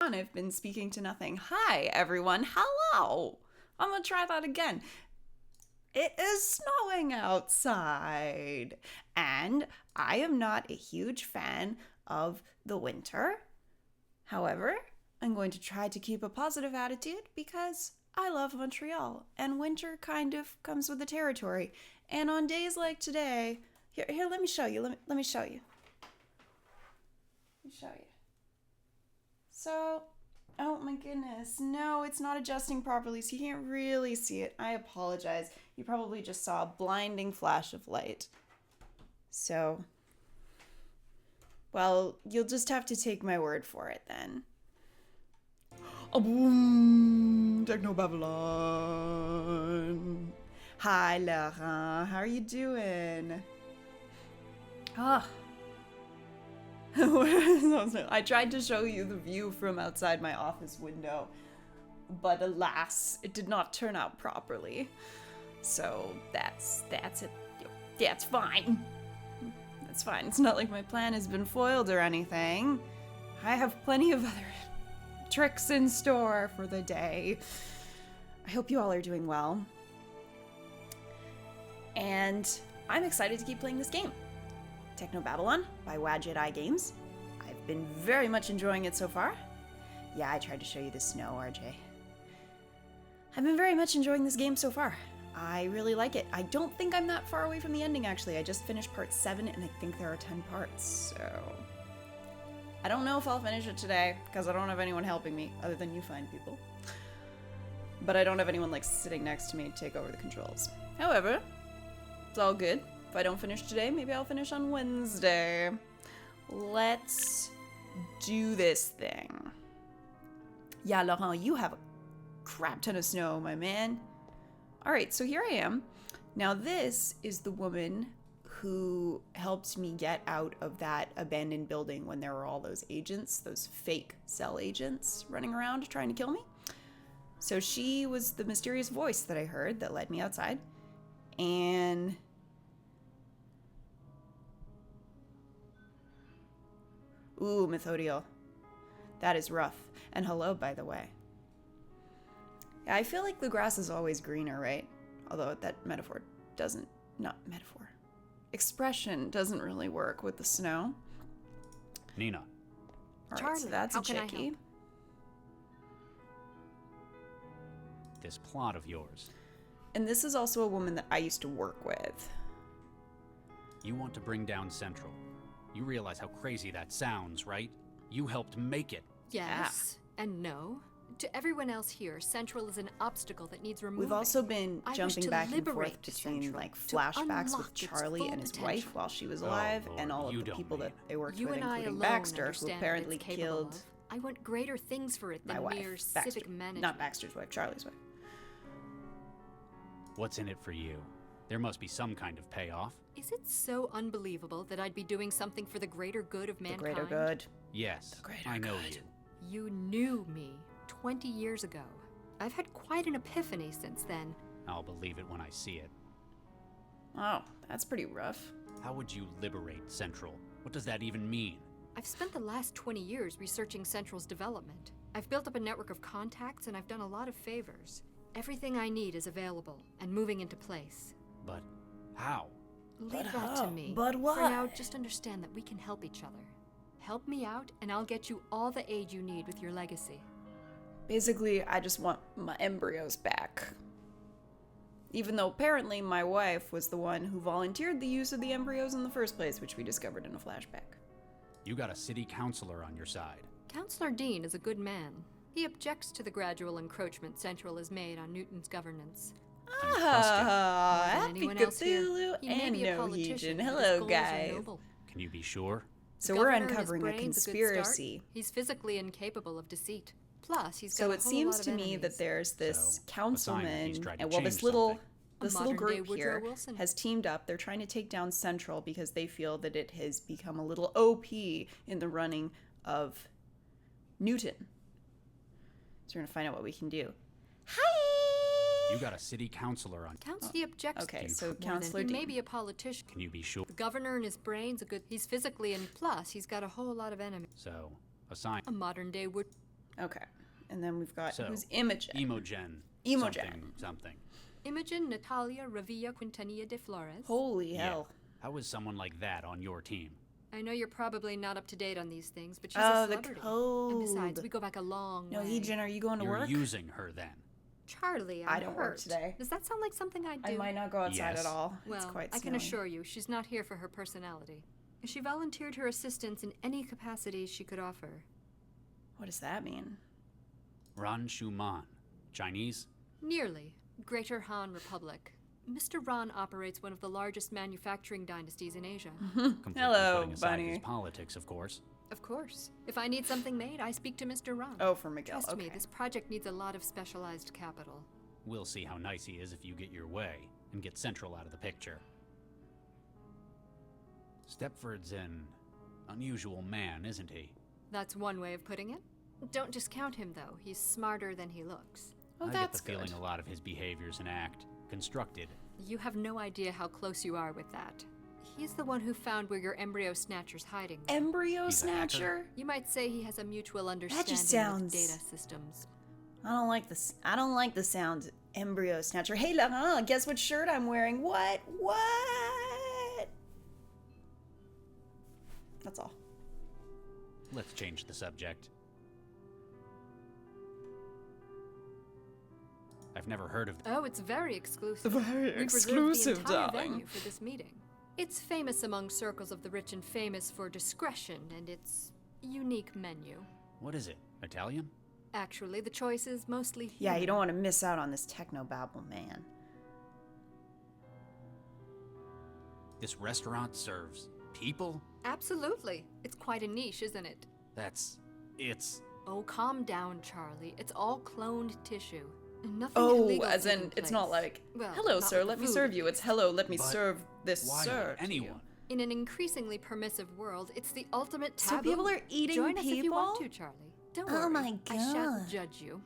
I've been speaking to nothing. Hi, everyone. Hello. I'm gonna try that again. It is snowing outside, and I am not a huge fan of the winter. However, I'm going to try to keep a positive attitude because I love Montreal, and winter kind of comes with the territory. And on days like today, here, let me show you. Let me show you. Let me show you. So, oh my goodness, no, it's not adjusting properly, so you can't really see it. I apologize. You probably just saw a blinding flash of light. So, well, you'll just have to take my word for it then. Oh, boom! Technobabylon! Hi, Laurent. How are you doing? Ah. I tried to show you the view from outside my office window, but alas, it did not turn out properly. So that's it. Yeah, it's fine. That's fine. It's not like my plan has been foiled or anything. I have plenty of other tricks in store for the day. I hope you all are doing well. And I'm excited to keep playing this game. Technobabylon by Wadjet Eye Games. I've been very much enjoying it so far. Yeah, I tried to show you the snow, RJ. I've been very much enjoying this game so far. I really like it. I don't think I'm that far away from the ending, actually. I just finished part 7, and I think there are 10 parts, so... I don't know if I'll finish it today, because I don't have anyone helping me, other than you fine people. But I don't have anyone, like, sitting next to me to take over the controls. However, it's all good. If I don't finish today, maybe I'll finish on Wednesday. Let's do this thing. Yeah, Laurent, you have a crap ton of snow, my man. Alright, so here I am. Now this is the woman who helped me get out of that abandoned building when there were all those agents, those fake cell agents running around trying to kill me. So she was the mysterious voice that I heard that led me outside. And... ooh, Methodiel. That is rough. And hello, by the way. Yeah, I feel like the grass is always greener, right? Although that metaphor doesn't... not metaphor. Expression doesn't really work with the snow. Nina. All right, Charlie, so that's how a can I chickie. help? This plot of yours. And this is also a woman that I used to work with. You want to bring down Central. You realize how crazy that sounds, right? You helped make it. Yes and no. To everyone else here, Central is an obstacle that needs removing. We've also been I wish jumping to back and forth liberate between Central, like to flashbacks with unlock its Charlie full and his potential. wife while she was alive, Lord, and all you of the don't people that mean. they worked You with, and I including alone Baxter, who understand what apparently it's capable killed of. I want greater things for it my than wife, mere Baxter. civic management. Not Baxter's wife, Charlie's wife. What's in it for you? There must be some kind of payoff. Is it so unbelievable that I'd be doing something for the greater good of The mankind? greater good. Yes, greater I know good. you. You knew me 20 years ago. I've had quite an epiphany since then. I'll believe it when I see it. Oh, that's pretty rough. How would you liberate Central? What does that even mean? I've spent the last 20 years researching Central's development. I've built up a network of contacts and I've done a lot of favors. Everything I need is available and moving into place. But how? Leave that how? to me. But For why? now, just understand that we can help each other. Help me out and I'll get you all the aid you need with your legacy. Basically, I just want my embryos back. Even though apparently my wife was the one who volunteered the use of the embryos in the first place, which we discovered in a flashback. You got a city councilor on your side. Councillor Dean is a good man. He objects to the gradual encroachment Central has made on Newton's governance. Ah, More than happy anyone else here, Cthulhu he may and be a no politician, Heejin. but his Hello, goals are guys. noble. Can you be sure? So The we're governor and his uncovering a brain's good conspiracy. start. He's physically incapable of deceit. Plus, he's got So a it whole seems lot to of me enemies. that there's this So, a sign that councilman, he's tried to and well, this change little something. little modern-day group Woodrow here Wilson. has teamed up. They're trying to take down Central because they feel that it has become a little OP in the running of Newton. So we're gonna find out what we can do. Hi. You got a city councilor on. He objects Okay, to so more than- Councillor He may Dean. be a politician. Can you be sure? The governor and his brain's a good. He's physically and plus he's got a whole lot of enemies. So, a sign. A modern day wood. Okay. And then we've got, So, who's Imogen? Imogen. Imogen. Something. Imogen Natalia Revilla Quintanilla de Flores. Holy Yeah. hell. How is someone like that on your team? I know you're probably not up to date on these things, but she's Oh, a the celebrity. code. And besides, we go back a long No, way. Imogen, are you going to You're work? using her then. Charlie, I I'm don't work hurt. today. Does that sound like something I'd do? I might not go outside Yes. at all. Well, It's quite I can snowy. assure you, she's not here for her personality. She volunteered her assistance in any capacity she could offer. What does that mean? Ran Shuman. Chinese? Nearly. Greater Han Republic. Mr. Ran operates one of the largest manufacturing dynasties in Asia. Completely Hello, putting aside bunny. his politics, of course. Of course. If I need something made, I speak to Mr. Ran. Oh, for Miguel. Trust Okay. me, this project needs a lot of specialized capital. We'll see how nice he is if you get your way and get Central out of the picture. Stepford's an unusual man, isn't he? That's one way of putting it. Don't discount him, though. He's smarter than he looks. Oh, I that's get the feeling good. a lot of his behaviors and act constructed. You have no idea how close you are with that. He's the one who found where your embryo snatcher's hiding. Embryo He's a hacker? snatcher? You might say he has a mutual understanding sounds- with data systems. I don't like this. I don't like the sound embryo snatcher. Hey, guess what shirt I'm wearing? What? What? That's all. Let's change the subject. I've never heard of Oh, it's very exclusive. Very We preserved exclusive, the entire darling. venue for this meeting. It's famous among circles of the rich and famous for discretion and its unique menu. What is it? Italian? Actually, the choice is mostly Yeah, you human. don't want to miss out on this Technobabble, man. This restaurant serves people? Absolutely. It's quite a niche, isn't it? It's... Oh, calm down, Charlie. It's all cloned tissue. Nothing Oh, illegal as in, taking it's not place. like, Well, hello, not sir, with let the me food, serve at you. It's least. hello, let me But serve this, why sir. would to you. anyone? In an increasingly permissive world, it's the ultimate So taboo. people are eating Join us if you want people? to, Charlie. Don't Oh worry. my I shan't God. judge you.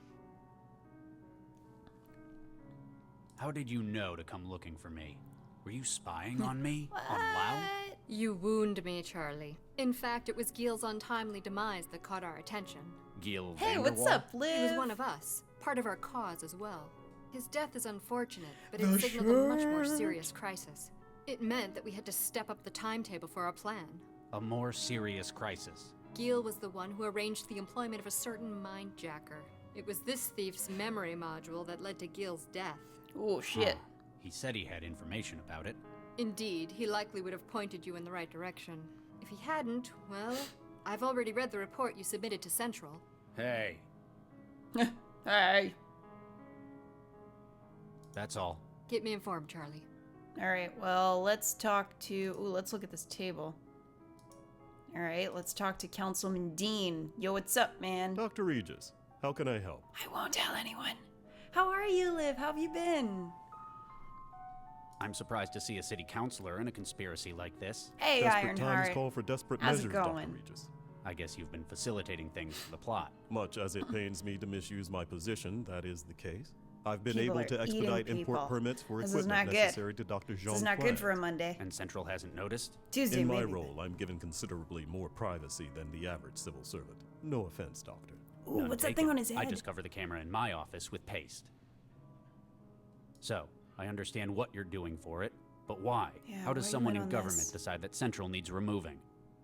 How did you know to come looking for me? Were you spying on me? On Lao? What? You wound me, Charlie. In fact, it was Gil's untimely demise that caught our attention. Gil Hey, what's Vanderwall? up, Liv? He was one of us, part of our cause as well. His death is unfortunate, but The it signaled a much more shirt. serious crisis. It meant that we had to step up the timetable for our plan. A more serious crisis. Gil was the one who arranged the employment of a certain mindjacker. It was this thief's memory module that led to Gil's death. Oh, shit. Huh. He said he had information about it. Indeed, he likely would have pointed you in the right direction. If he hadn't, well, I've already read the report you submitted to Central. Hey, Hey. that's all. Keep me informed, Charlie. Alright, well, let's talk to... Ooh, let's look at this table. Alright, let's talk to Councilman Dean. Yo, what's up, man? Dr. Regis, how can I help? I won't tell anyone. How are you, Liv? How have you been? I'm surprised to see a city councilor in a conspiracy like this. Hey, Desperate times Ironheart. call for desperate How's it measures, Dr. going? Regis. I guess you've been facilitating things for the plot. Much as it pains me to misuse my position, that is the case. I've been People able are to eating expedite people. import permits for This is equipment not good. necessary to Dr. Jean's This is not good for a plans. Monday. And Central hasn't noticed? Tuesday, In my maybe. role, I'm given considerably more privacy than the average civil servant. No offense, Doctor. Ooh, None what's that taken. thing on his head? I just cover the camera in my office with paste. So, I understand what you're doing for it, but why? Yeah, How does why you someone in in on government this? decide that Central needs removing?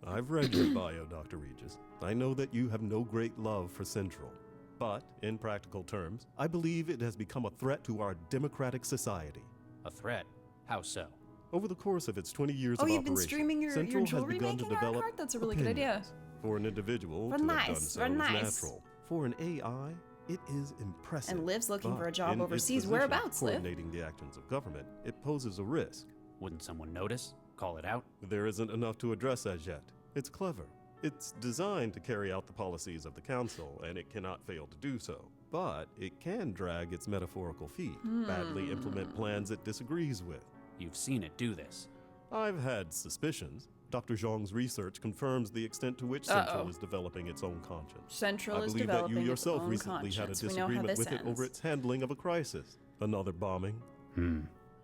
I've read your bio, Dr. Regis. I know that you have no great love for Central. But, in practical terms, I believe it has become a threat to our democratic society. A threat? How so? Over the course of its 20 years Oh, of you've been operation, streaming your Central has jewelry begun to making, develop Ironheart? That's a really good idea. opinions. For an individual Very to have nice, done so very is nice. natural. For an AI, it is impressive. And Liv's looking for a But job in its overseas. position, Whereabouts, Liv? coordinating the actions of government, it poses a risk. Wouldn't someone notice? Call it out? There isn't enough to address as yet. It's clever. It's designed to carry out the policies of the Council, and it cannot fail to do so. But it can drag its metaphorical feet, badly implement plans it disagrees with. You've seen it do this. I've had suspicions. Dr. Zhang's research confirms the extent to which Central Uh-oh. is developing its own conscience. Central I is believe that developing you its yourself own recently had a conscience. We know how disagreement this with it over ends. its handling of a crisis. Another bombing.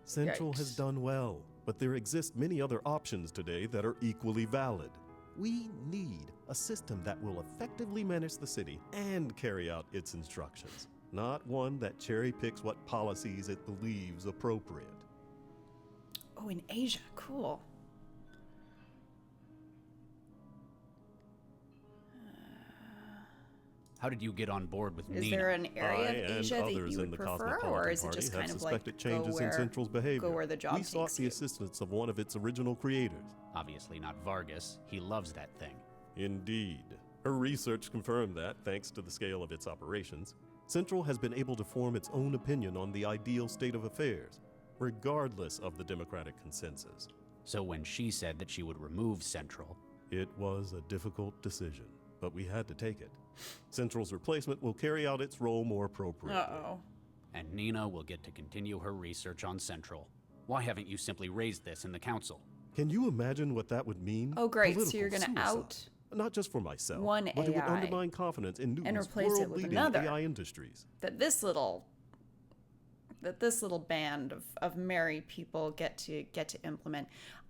Central has Yikes. done well, but there exist many other options today that are equally valid. We need A system that will effectively manage the city and carry out its instructions, not one that cherry picks what policies it believes appropriate. Oh, in Asia. Cool. How did you get on board with Is Nina? there an area I of and Asia that others you in would the prefer, Cosmopolitan or is it Party just have kind of like suspected changes go in Central's behavior. where the job We sought takes the you? assistance of one of its original creators. Obviously not Vargas. He loves that thing. Indeed. Her research confirmed that, thanks to the scale of its operations, Central has been able to form its own opinion on the ideal state of affairs, regardless of the democratic consensus. So when she said that she would remove Central, It was a difficult decision, but we had to take it. Central's replacement will carry out its role more appropriately. Uh-oh. and Nina will get to continue her research on Central. Why haven't you simply raised this in the council? Can you imagine what that would mean? Oh, great. So Political you're going to suicide. out Not just for myself, one but it would AI undermine confidence in Newton's replace it with world-leading another. AI industries. that this little band of merry people get to implement.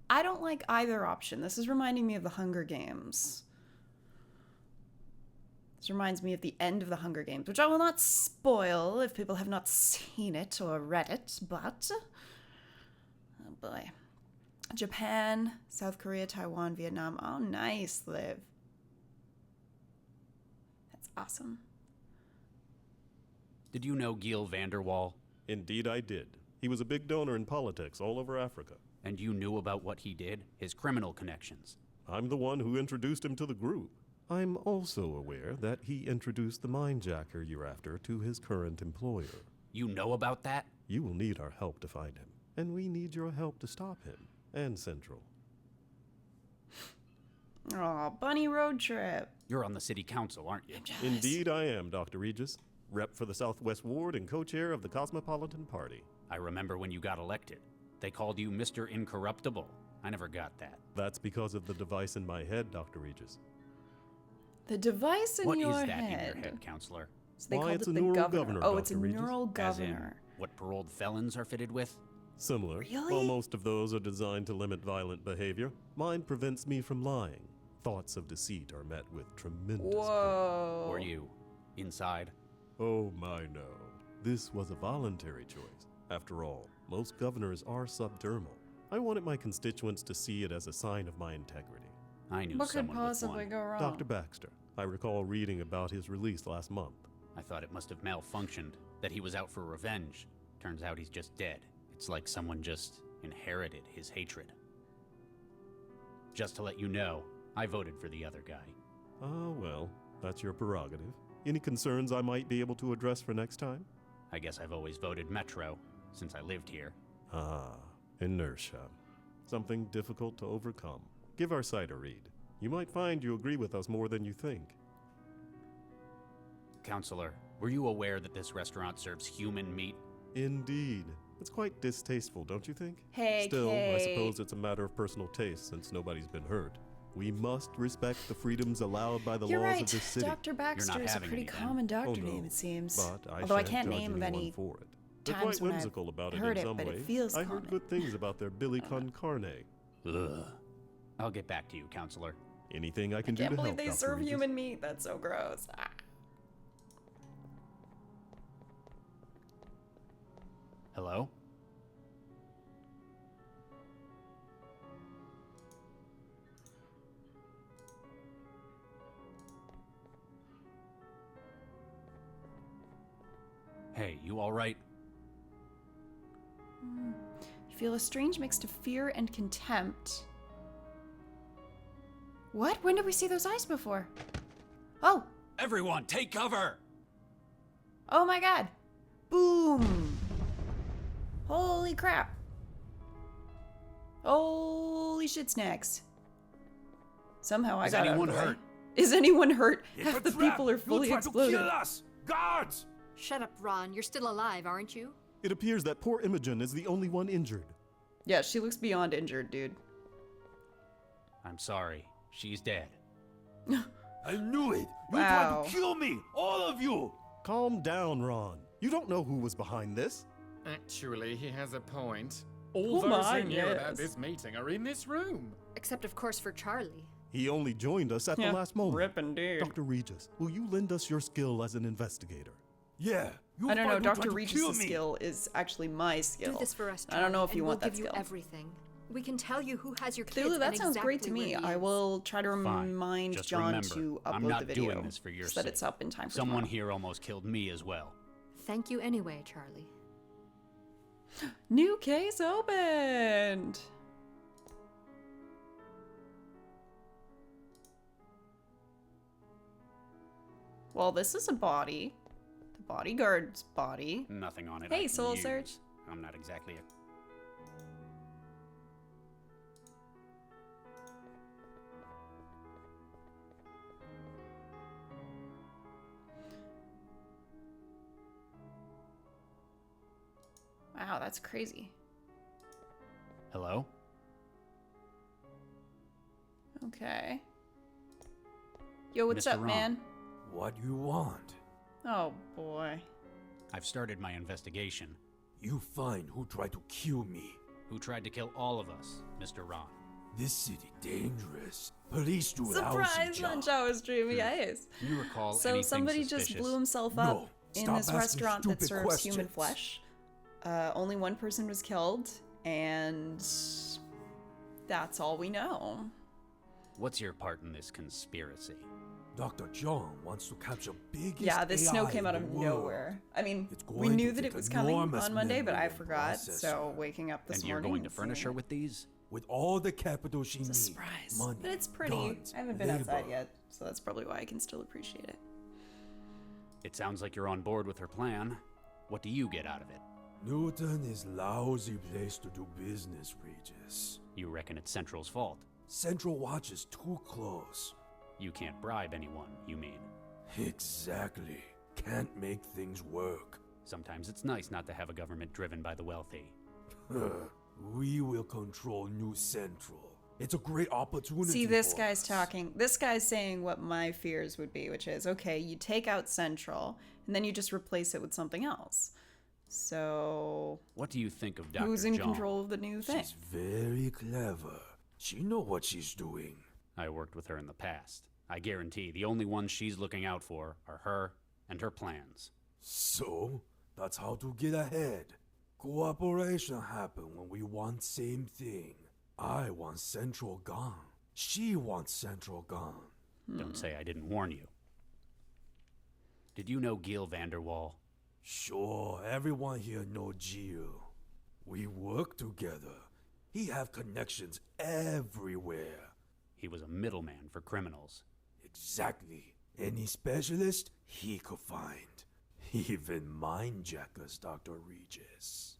I don't like either option. This is reminding me of the Hunger Games. This reminds me of the end of the Hunger Games, which I will not spoil if people have not seen it or read it, but oh boy. Japan, South Korea, Taiwan, Vietnam. Oh, nice, Liv. That's awesome. Did you know Giel Vanderwall? Indeed I did. He was a big donor in politics all over Africa. And you knew about what he did? His criminal connections? I'm the one who introduced him to the group. I'm also aware that he introduced the mindjacker you're after to his current employer. You know about that? You will need our help to find him, and we need your help to stop him and Central. Aw, bunny road trip. You're on the city council, aren't you? I'm jealous. Indeed I am, Dr. Regis, rep for the Southwest Ward and co-chair of the Cosmopolitan Party. I remember when you got elected. They called you Mr. Incorruptible. I never got that. That's because of the device in my head, Dr. Regis. The device in What your is that head. in your head, counselor? So they Why, called it's it a the neural governor. governor, Oh, it's a Dr. Regis. neural As in, governor. what paroled felons are fitted with? Similar. Really? While most of those are designed to limit violent behavior, mine prevents me from lying. Thoughts of deceit are met with tremendous pain. Whoa. Were you inside? Oh my no. This was a voluntary choice. After all, most governors are subdermal. I wanted my constituents to see it as a sign of my integrity. I knew What could someone with possibly one. go wrong? Dr. Baxter, I recall reading about his release last month. I thought it must have malfunctioned, that he was out for revenge. Turns out he's just dead. It's like someone just inherited his hatred. Just to let you know, I voted for the other guy. Oh, well, that's your prerogative. Any concerns I might be able to address for next time? I guess I've always voted Metro, since I lived here. Ah, inertia. Something difficult to overcome. Give our site a read. You might find you agree with us more than you think. Counselor, were you aware that this restaurant serves human meat? Indeed. It's quite distasteful, don't you think? Hey, Still, I Kate. suppose it's a matter of personal taste since nobody's been hurt. We must respect the freedoms allowed by the You're laws right. of this city. Dr. Baxter is a having pretty any, then? common doctor Oh, no. name, it seems. But I Although I shan't can't judge name of anyone any for it. They're times quite when I've whimsical about it heard in it, some but it ways. feels I common. heard good things about their Billy con carne. Ugh. I'll get back to you, Counselor. Anything I I can do can't to believe help, they Dr. serve Regis? human meat. That's so gross. Ah. Hello? Hey, you alright? You feel a strange mix of fear and contempt. What? When did we see those eyes before? Oh! Everyone, take cover! Oh my god! Boom! Holy crap! Holy shit snacks. Somehow I Is got out of anyone the way. hurt? Is anyone hurt? It's Half a the trap. people are fully You tried exploded. to kill us! Guards! Shut up, Ron. You're still alive, aren't you? It appears that poor Imogen is the only one injured. Yeah, she looks beyond injured, dude. I'm sorry. She's dead. I knew it! You Wow. tried to kill me! All of you! Calm down, Ron. You don't know who was behind this. Actually, he has a point. All Oh those my, who knew yes. about this meeting are in this room. Except, of course, for Charlie. He only joined us at the last moment. Rippin' dude. Dr. Regis, will you lend us your skill as an investigator? Yeah, you I don't know. find who tried Dr. to Regis' kill me. skill is actually my skill. Do this for us, I don't know Charlie, if you and want we'll that give skill. you everything. We can tell you who has your kids Clearly, that and sounds great to exactly me. where he I is. will try to Fine. remind Just John remember, to I'm upload not the video doing this for your so that sake. it's up in time for Someone tomorrow. here almost killed me as well. Thank you anyway, Charlie. New case opened. Well, this is a body. The bodyguard's body. Nothing on it. Hey, I can Soul use. Search. I'm not exactly a... Wow, that's crazy. Hello? Okay. Yo, what's Mr. up, Ron. man? What you want? Oh, boy. I've started my investigation. You find who tried to kill me. Who tried to kill all of us, Mr. Ron? This city dangerous. Police do lousy Surprise job. lunch hour stream, yes. Do you recall So anything somebody suspicious? just blew himself No, up in stop this asking restaurant that stupid serves human questions. flesh. Only one person was killed, and that's all we know. What's your part in this conspiracy? Dr. John wants to capture biggest Yeah, this snow AI came out in of the world. nowhere. I mean, It's we going knew to that take it was coming enormous on Monday, but memory I and forgot. So processor. waking up this And you're morning going to and furnish seeing her it. with these? With all the capital she It's a needs. surprise. Money, But it's pretty. guns, I haven't been outside labor. yet, so that's probably why I can still appreciate it. It sounds like you're on board with her plan. What do you get out of it? Newton is lousy place to do business, Regis. You reckon it's Central's fault? Central Watch is too close. You can't bribe anyone, you mean? Exactly. Can't make things work. Sometimes it's nice not to have a government driven by the wealthy. We will control New Central. It's a great opportunity. See, this for guy's us. talking. This guy's saying what my fears would be, which is okay, you take out Central, and then you just replace it with something else. So, What do you think of Dr. who's in John? control of the new thing? She's very clever. She know what she's doing. I worked with her in the past. I guarantee the only ones she's looking out for are her and her plans. So, that's how to get ahead. Cooperation happen when we want same thing. I want Central gone. She wants Central gone. Don't say I didn't warn you. Did you know Gil Vanderwall? Sure, everyone here know Gio. We work together. He have connections everywhere. He was a middleman for criminals. Exactly. Any specialist he could find. Even mindjackers, Dr. Regis.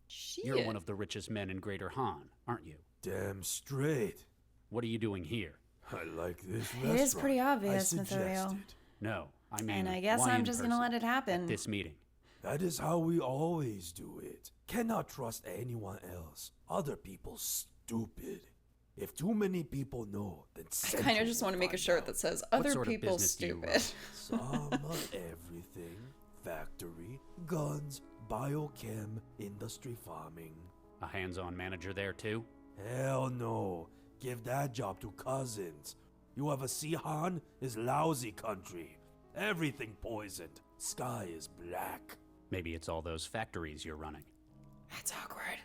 Shit. You're one of the richest men in Greater Han, aren't you? Damn straight. What are you doing here? I like this It restaurant. is pretty obvious, I Nathaniel. suggested. No, I mean, And I guess why I'm in just gonna person let it happen. At this meeting. That is how we always do it. Cannot trust anyone else. Other people stupid. If too many people know, then I kind of just want to make a shirt that says "Other sort of people business do you stupid." run? Some of everything. Factory, guns, biochem, industry farming. A hands-on manager there too? Hell no. Give that job to cousins. You ever see Han? Is lousy country. Everything poisoned. Sky is black. Maybe it's all those factories you're running. That's awkward.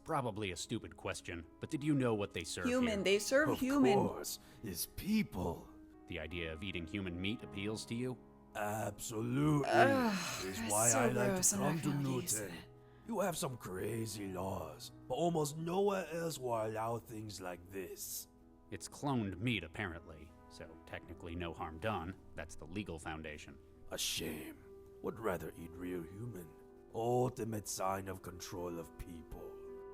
Probably a stupid question, but did you know what they serve Human. here? They serve Of human. course, is people. The idea of eating human meat appeals to you? Absolutely. Ugh, is that's why so I like gross. to I'm come not to gonna use Newton. it. You have some crazy laws, but almost nowhere else will allow things like this. It's cloned meat, apparently, so technically no harm done. That's the legal foundation. A shame. Would rather eat real human. Ultimate sign of control of people.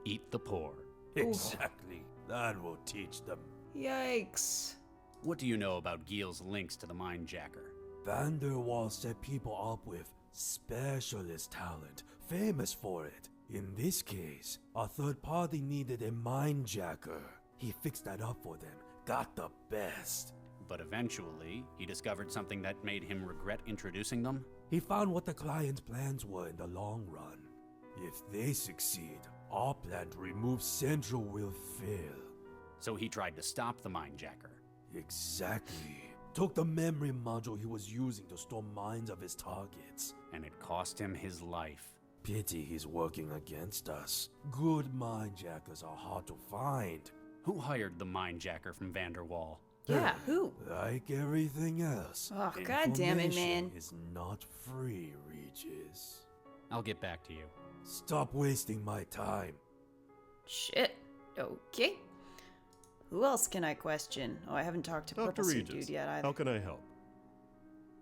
Eat the poor. Exactly. That will teach them. Yikes. What do you know about Gil's links to the Mindjacker? Vanderwall set people up with specialist talent, famous for it. In this case, a third party needed a mindjacker. He fixed that up for them, got the best. But eventually, he discovered something that made him regret introducing them? He found what the client's plans were in the long run. If they succeed, our plan to remove Central will fail. So he tried to stop the mindjacker. Exactly. Took the memory module he was using to store minds of his targets. And it cost him his life. Pity he's working against us. Good mindjackers are hard to find. Who hired the mindjacker from Vanderwall? Yeah, who? Like everything else. Oh, God damn it, man. information is not free, Regis. I'll get back to you. Stop wasting my time. Shit. Okay. Who else can I question? Oh, I haven't talked to Dr. Purple Suit Regis, Dude yet either. how can I help?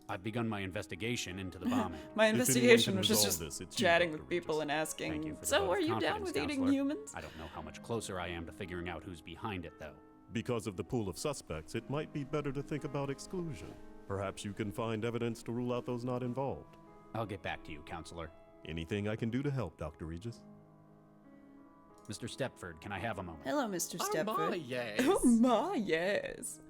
I've begun my investigation into the bombing. My anyone investigation can was just resolve this, it's you, chatting Dr. with people Regis. and asking, Thank you for the so vote are of you down confidence, with eating Counselor. humans? I don't know how much closer I am to figuring out who's behind it, though. Because of the pool of suspects, it might be better to think about exclusion. Perhaps you can find evidence to rule out those not involved. I'll get back to you, Counselor. Anything I can do to help, Dr. Regis? Mr. Stepford, can I have a moment? Hello, Mr. Oh Stepford. my, yes. Oh my, yes.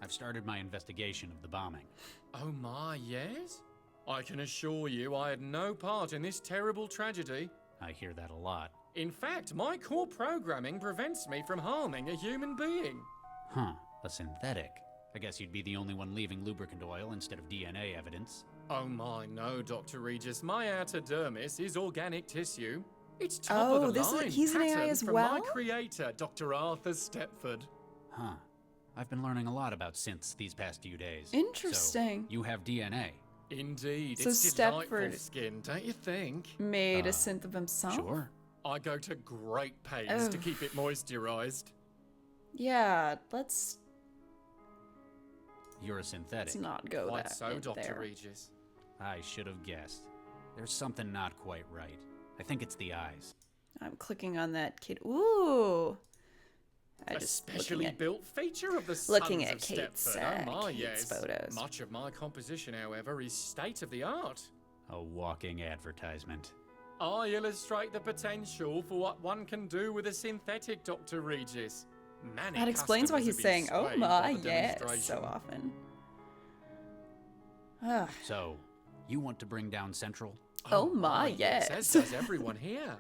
I've started my investigation of the bombing. Oh my, yes? I can assure you I had no part in this terrible tragedy. I hear that a lot. In fact, my core programming prevents me from harming a human being. Huh, a synthetic. I guess you'd be the only one leaving lubricant oil instead of DNA evidence. Oh my, no, Dr. Regis. My outer dermis is organic tissue. It's top of Oh, the line. he's an AI patterned as from well? my creator, Dr. Arthur Stepford. Huh. I've been learning a lot about synths these past few days. Interesting. So, you have DNA. Indeed, So it's delightful Stepford- skin, don't you think? Made a synth of himself? Sure. I go to great pains to Oh. keep it moisturized. Yeah, let's You're a synthetic. not go Quite that so, in Dr. there. Regis. I should have guessed. There's something not quite right. I think it's the eyes. I'm clicking on that kid. Ooh. I A just specially looking at- built feature of the looking Sons at of Kate's, Stepford. Oh my, Kate's yes. photos. Much of my composition, however, is state of the art. A walking advertisement. I illustrate the potential for what one can do with a synthetic, Dr. Regis. Many That explains why customers he's have been saying, "Oh swayed my, by the yes," so demonstration. often. Ah, So, you want to bring down Central? Oh my, yes. As does everyone here.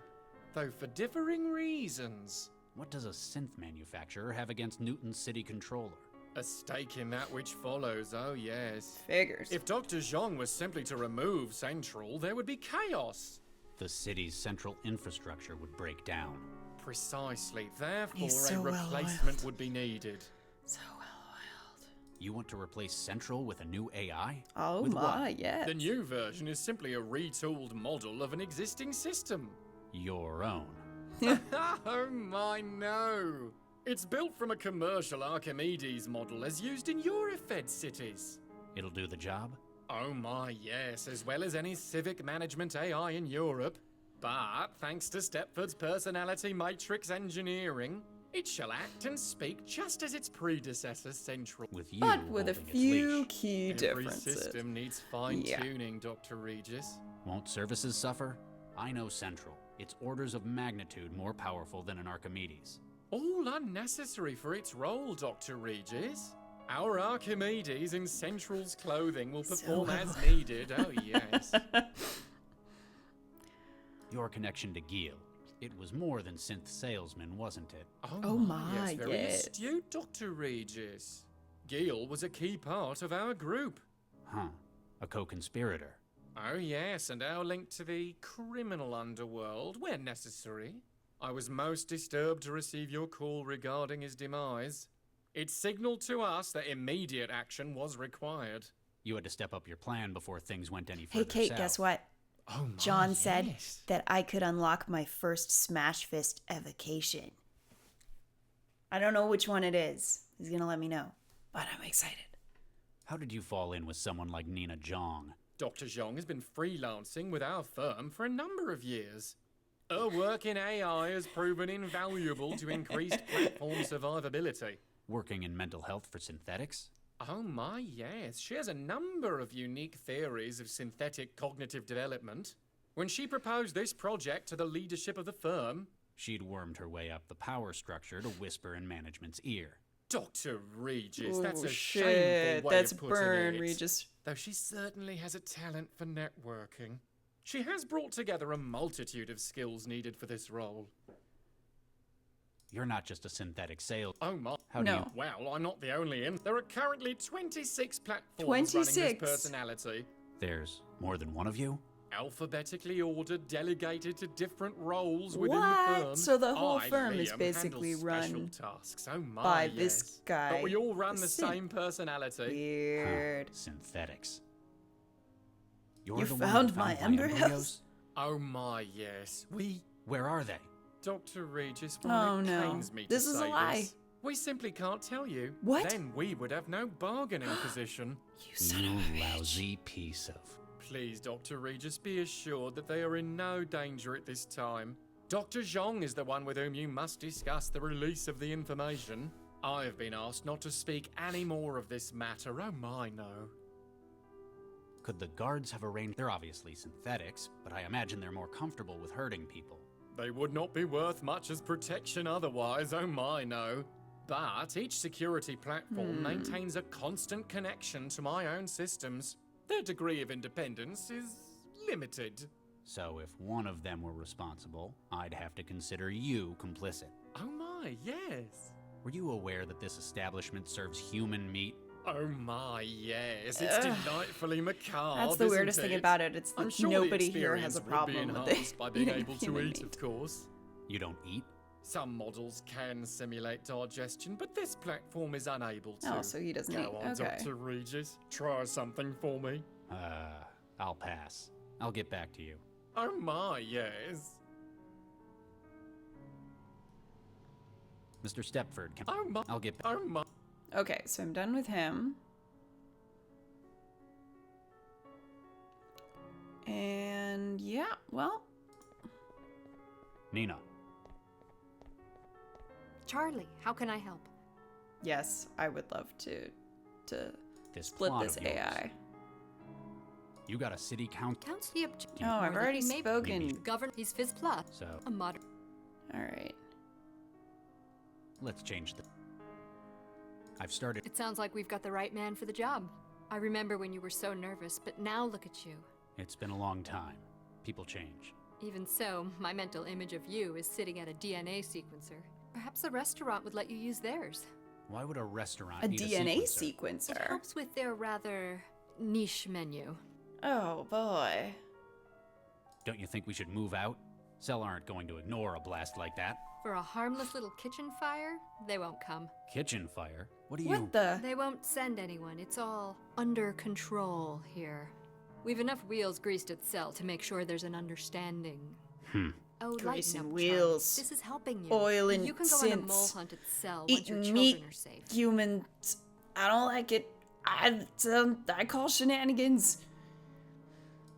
Though for differing reasons. What does a synth manufacturer have against Newton's city controller? A stake in that which follows, oh yes. figures. If Dr. Zhang was simply to remove Central, there would be chaos. The city's central infrastructure would break down. Precisely. Therefore, He's so a well-oiled. replacement would be needed. So well You want to replace Central with a new AI? oiled. Oh With my, what? yes. The new version is simply a retooled model of an existing system. Your own. Oh my, no! It's built from a commercial Archimedes model as used in Eurofed cities. It'll do the job? Oh my, yes, as well as any civic management AI in Europe. But thanks to Stepford's personality matrix engineering, it shall act and speak just as its predecessor Central. With you But with a holding its few leash. key Every differences. system needs fine-tuning, Dr. Regis. Won't services suffer? I know Central. It's orders of magnitude more powerful than an Archimedes. All unnecessary for its role, Dr. Regis. Our Archimedes in Central's clothing will perform as needed, oh yes. Your connection to Gil. It was more than synth salesman, wasn't it? Oh my, yes, very yes. astute, Dr. Regis. Gil was a key part of our group. Huh. A co-conspirator. Oh yes, and our link to the criminal underworld, where necessary. I was most disturbed to receive your call regarding his demise. It signaled to us that immediate action was required. You had to step up your plan before things went any Hey, further Kate, south. guess what? Oh my, John said yes. that I could unlock my first Smash Fist evocation. I don't know which one it is. He's gonna let me know, but I'm excited. How did you fall in with someone like Nina Zhang? Dr. Zhang has been freelancing with our firm for a number of years. Her work in AI has proven invaluable to increased platform survivability. Working in mental health for synthetics? Oh my, yes. She has a number of unique theories of synthetic cognitive development. When she proposed this project to the leadership of the firm, She'd wormed her way up the power structure to whisper in management's ear. Dr. Regis, that's Oh, a shit. shameful way That's of putting burn, it. Regis. Though she certainly has a talent for networking. She has brought together a multitude of skills needed for this role. You're not just a synthetic sale. Oh my. How do No. you... Well, I'm not the only in. There are currently 26 platforms 26? running this personality. There's more than one of you? Alphabetically ordered, delegated to different roles within What? the firm. So the whole I, firm is Liam, basically handle special run tasks. Oh my, by yes. this guy. But we all run the Synth. same personality. Weird. Synthetics. You're You the one found that my found embryos? embryos? Oh my, yes. Where are they? Dr. Regis, Oh, while it no. pains me This to is a say lie. this, we simply can't tell you. What? Then we would have no bargaining position. You son You of a bitch. lousy piece of... Please, Dr. Regis, be assured that they are in no danger at this time. Dr. Zhong is the one with whom you must discuss the release of the information. I have been asked not to speak any more of this matter. Oh my, no. Could the guards have arranged... They're obviously synthetics, but I imagine they're more comfortable with hurting people. They would not be worth much as protection otherwise, oh my, no. But each security platform maintains a constant connection to my own systems. Their degree of independence is limited. So if one of them were responsible, I'd have to consider you complicit. Oh my, yes. Were you aware that this establishment serves human meat? Oh my, yes. It's delightfully macabre. That's the weirdest thing about it. It's I'm that sure nobody the here has a experience would be problem with enhanced it. by being eating able to human eat, meat. of course. You don't eat? Some models can simulate digestion, but this platform is unable to. Oh, so he doesn't Go eat. on, Okay. Dr. Regis. Try something for me. I'll pass. I'll get back to you. Oh my, yes. Mr. Stepford, can... Oh my. I'll get back. Oh my. Okay, so I'm done with him. And yeah, well, Nina, Charlie, how can I help? yes, I would love to this split plot this of yours. AI. You got a city count... Counts the object. Oh, I've already Maybe spoken. Govern. He's Fizz Plus. So, A modern. All right. let's change the... I've started... It sounds like we've got the right man for the job. I remember when you were so nervous, but now look at you. It's been a long time. People change. Even so, my mental image of you is sitting at a DNA sequencer. Perhaps the restaurant would let you use theirs. Why would a restaurant A need DNA a sequencer? It sequencer. helps with their rather niche menu. Oh boy. Don't you think we should move out? Cell aren't going to ignore a blast like that. For a harmless little kitchen fire, they won't come. Kitchen fire? What do you... What the? They won't send anyone. It's all under control here. We've enough wheels greased at Cell to make sure there's an understanding. Oh, Greasing lighten up, wheels. Charlie. This is helping you. Oil and You can go on a mole synths. hunt at Cell once your Eating children meat. are safe. Humans. I don't like it. I call shenanigans.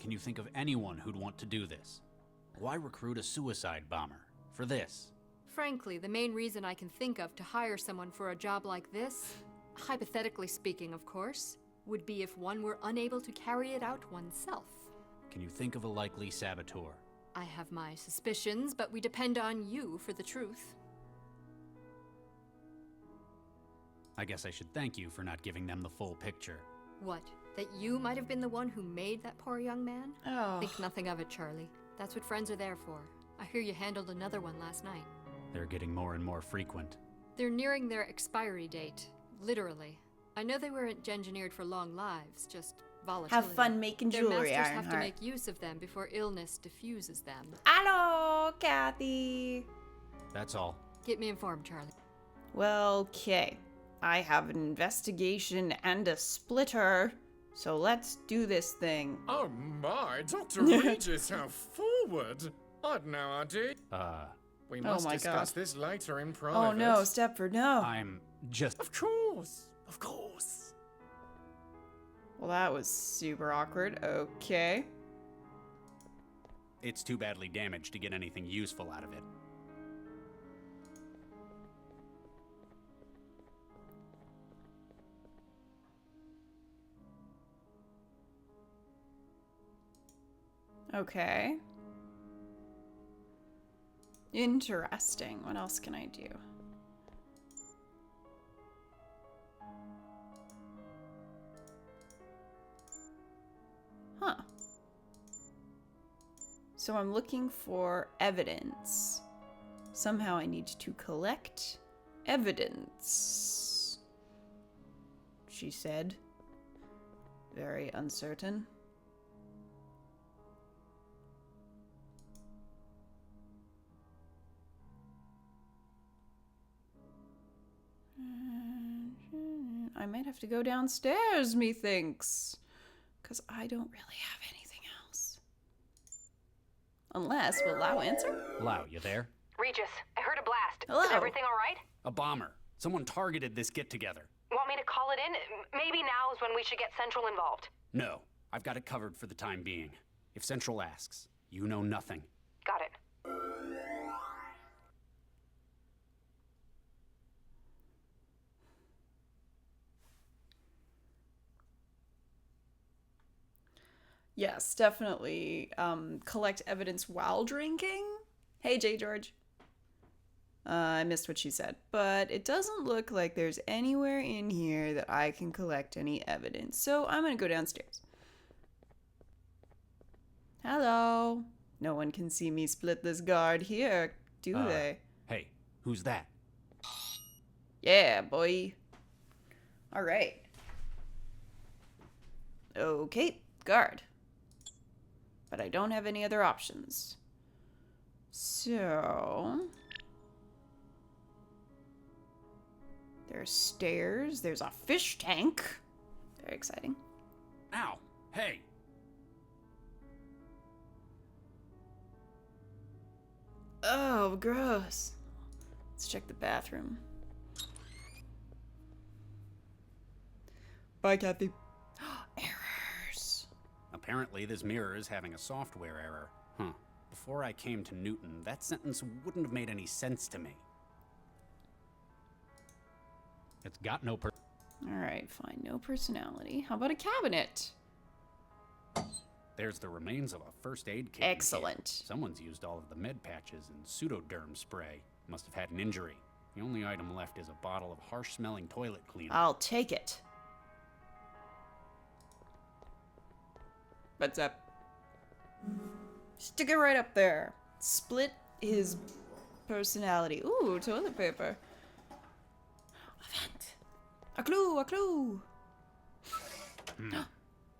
Can you think of anyone who'd want to do this? Why recruit a suicide bomber? For this? Frankly, the main reason I can think of to hire someone for a job like this, hypothetically speaking, of course, would be if one were unable to carry it out oneself. Can you think of a likely saboteur? I have my suspicions, but we depend on you for the truth. I guess I should thank you for not giving them the full picture. What? That you might have been the one who made that poor young man? Oh. Think nothing of it, Charlie. That's what friends are there for. I hear you handled another one last night. They're getting more and more frequent. They're nearing their expiry date. Literally. I know they weren't engineered for long lives, just volatility. Have fun making Their jewelry, masters have to Ironheart. make use of them before illness diffuses them. Hello, Kathy. That's all. Keep me informed, Charlie. Well, okay. I have an investigation and a splitter, so let's do this thing. Oh my, Dr. Regis, how forward. I'd no idea. We Oh must my discuss God. this later in private. Oh no, Stepford, no. I'm just... Of course. Of course. Well, that was super awkward. Okay. It's too badly damaged to get anything useful out of it. Okay. Interesting. What else can I do? Huh. So I'm looking for evidence. Somehow I need to collect evidence, she said, very uncertain. I might have to go downstairs, methinks, because I don't really have anything else. Unless, will Lau answer? Lau, you there? Regis, I heard a blast. Hello. Is everything all right? A bomber. Someone targeted this get-together. Want me to call it in? Maybe now is when we should get Central involved. No, I've got it covered for the time being. If Central asks, you know nothing. Got it. Yes, definitely collect evidence while drinking. Hey, J. George. I missed what she said, but it doesn't look like there's anywhere in here that I can collect any evidence, so I'm gonna go downstairs. Hello. No one can see me split this guard here, do they? Hey, who's that? Yeah, boy. All right. Okay, guard. But I don't have any other options. So... there's stairs. There's a fish tank. Very exciting. Ow! Hey! Oh, gross. Let's check the bathroom. Bye, Kathy. Errors. Apparently, this mirror is having a software error. Huh. Before I came to Newton, that sentence wouldn't have made any sense to me. It's got no Alright, fine. No personality. How about a cabinet? There's the remains of a first aid kit. Excellent. Someone's used all of the med patches and pseudoderm spray. Must have had an injury. The only item left is a bottle of harsh-smelling toilet cleaner. I'll take it. What's up? Stick it right up there. Split his personality. Ooh, toilet paper. A vent. A clue, a clue.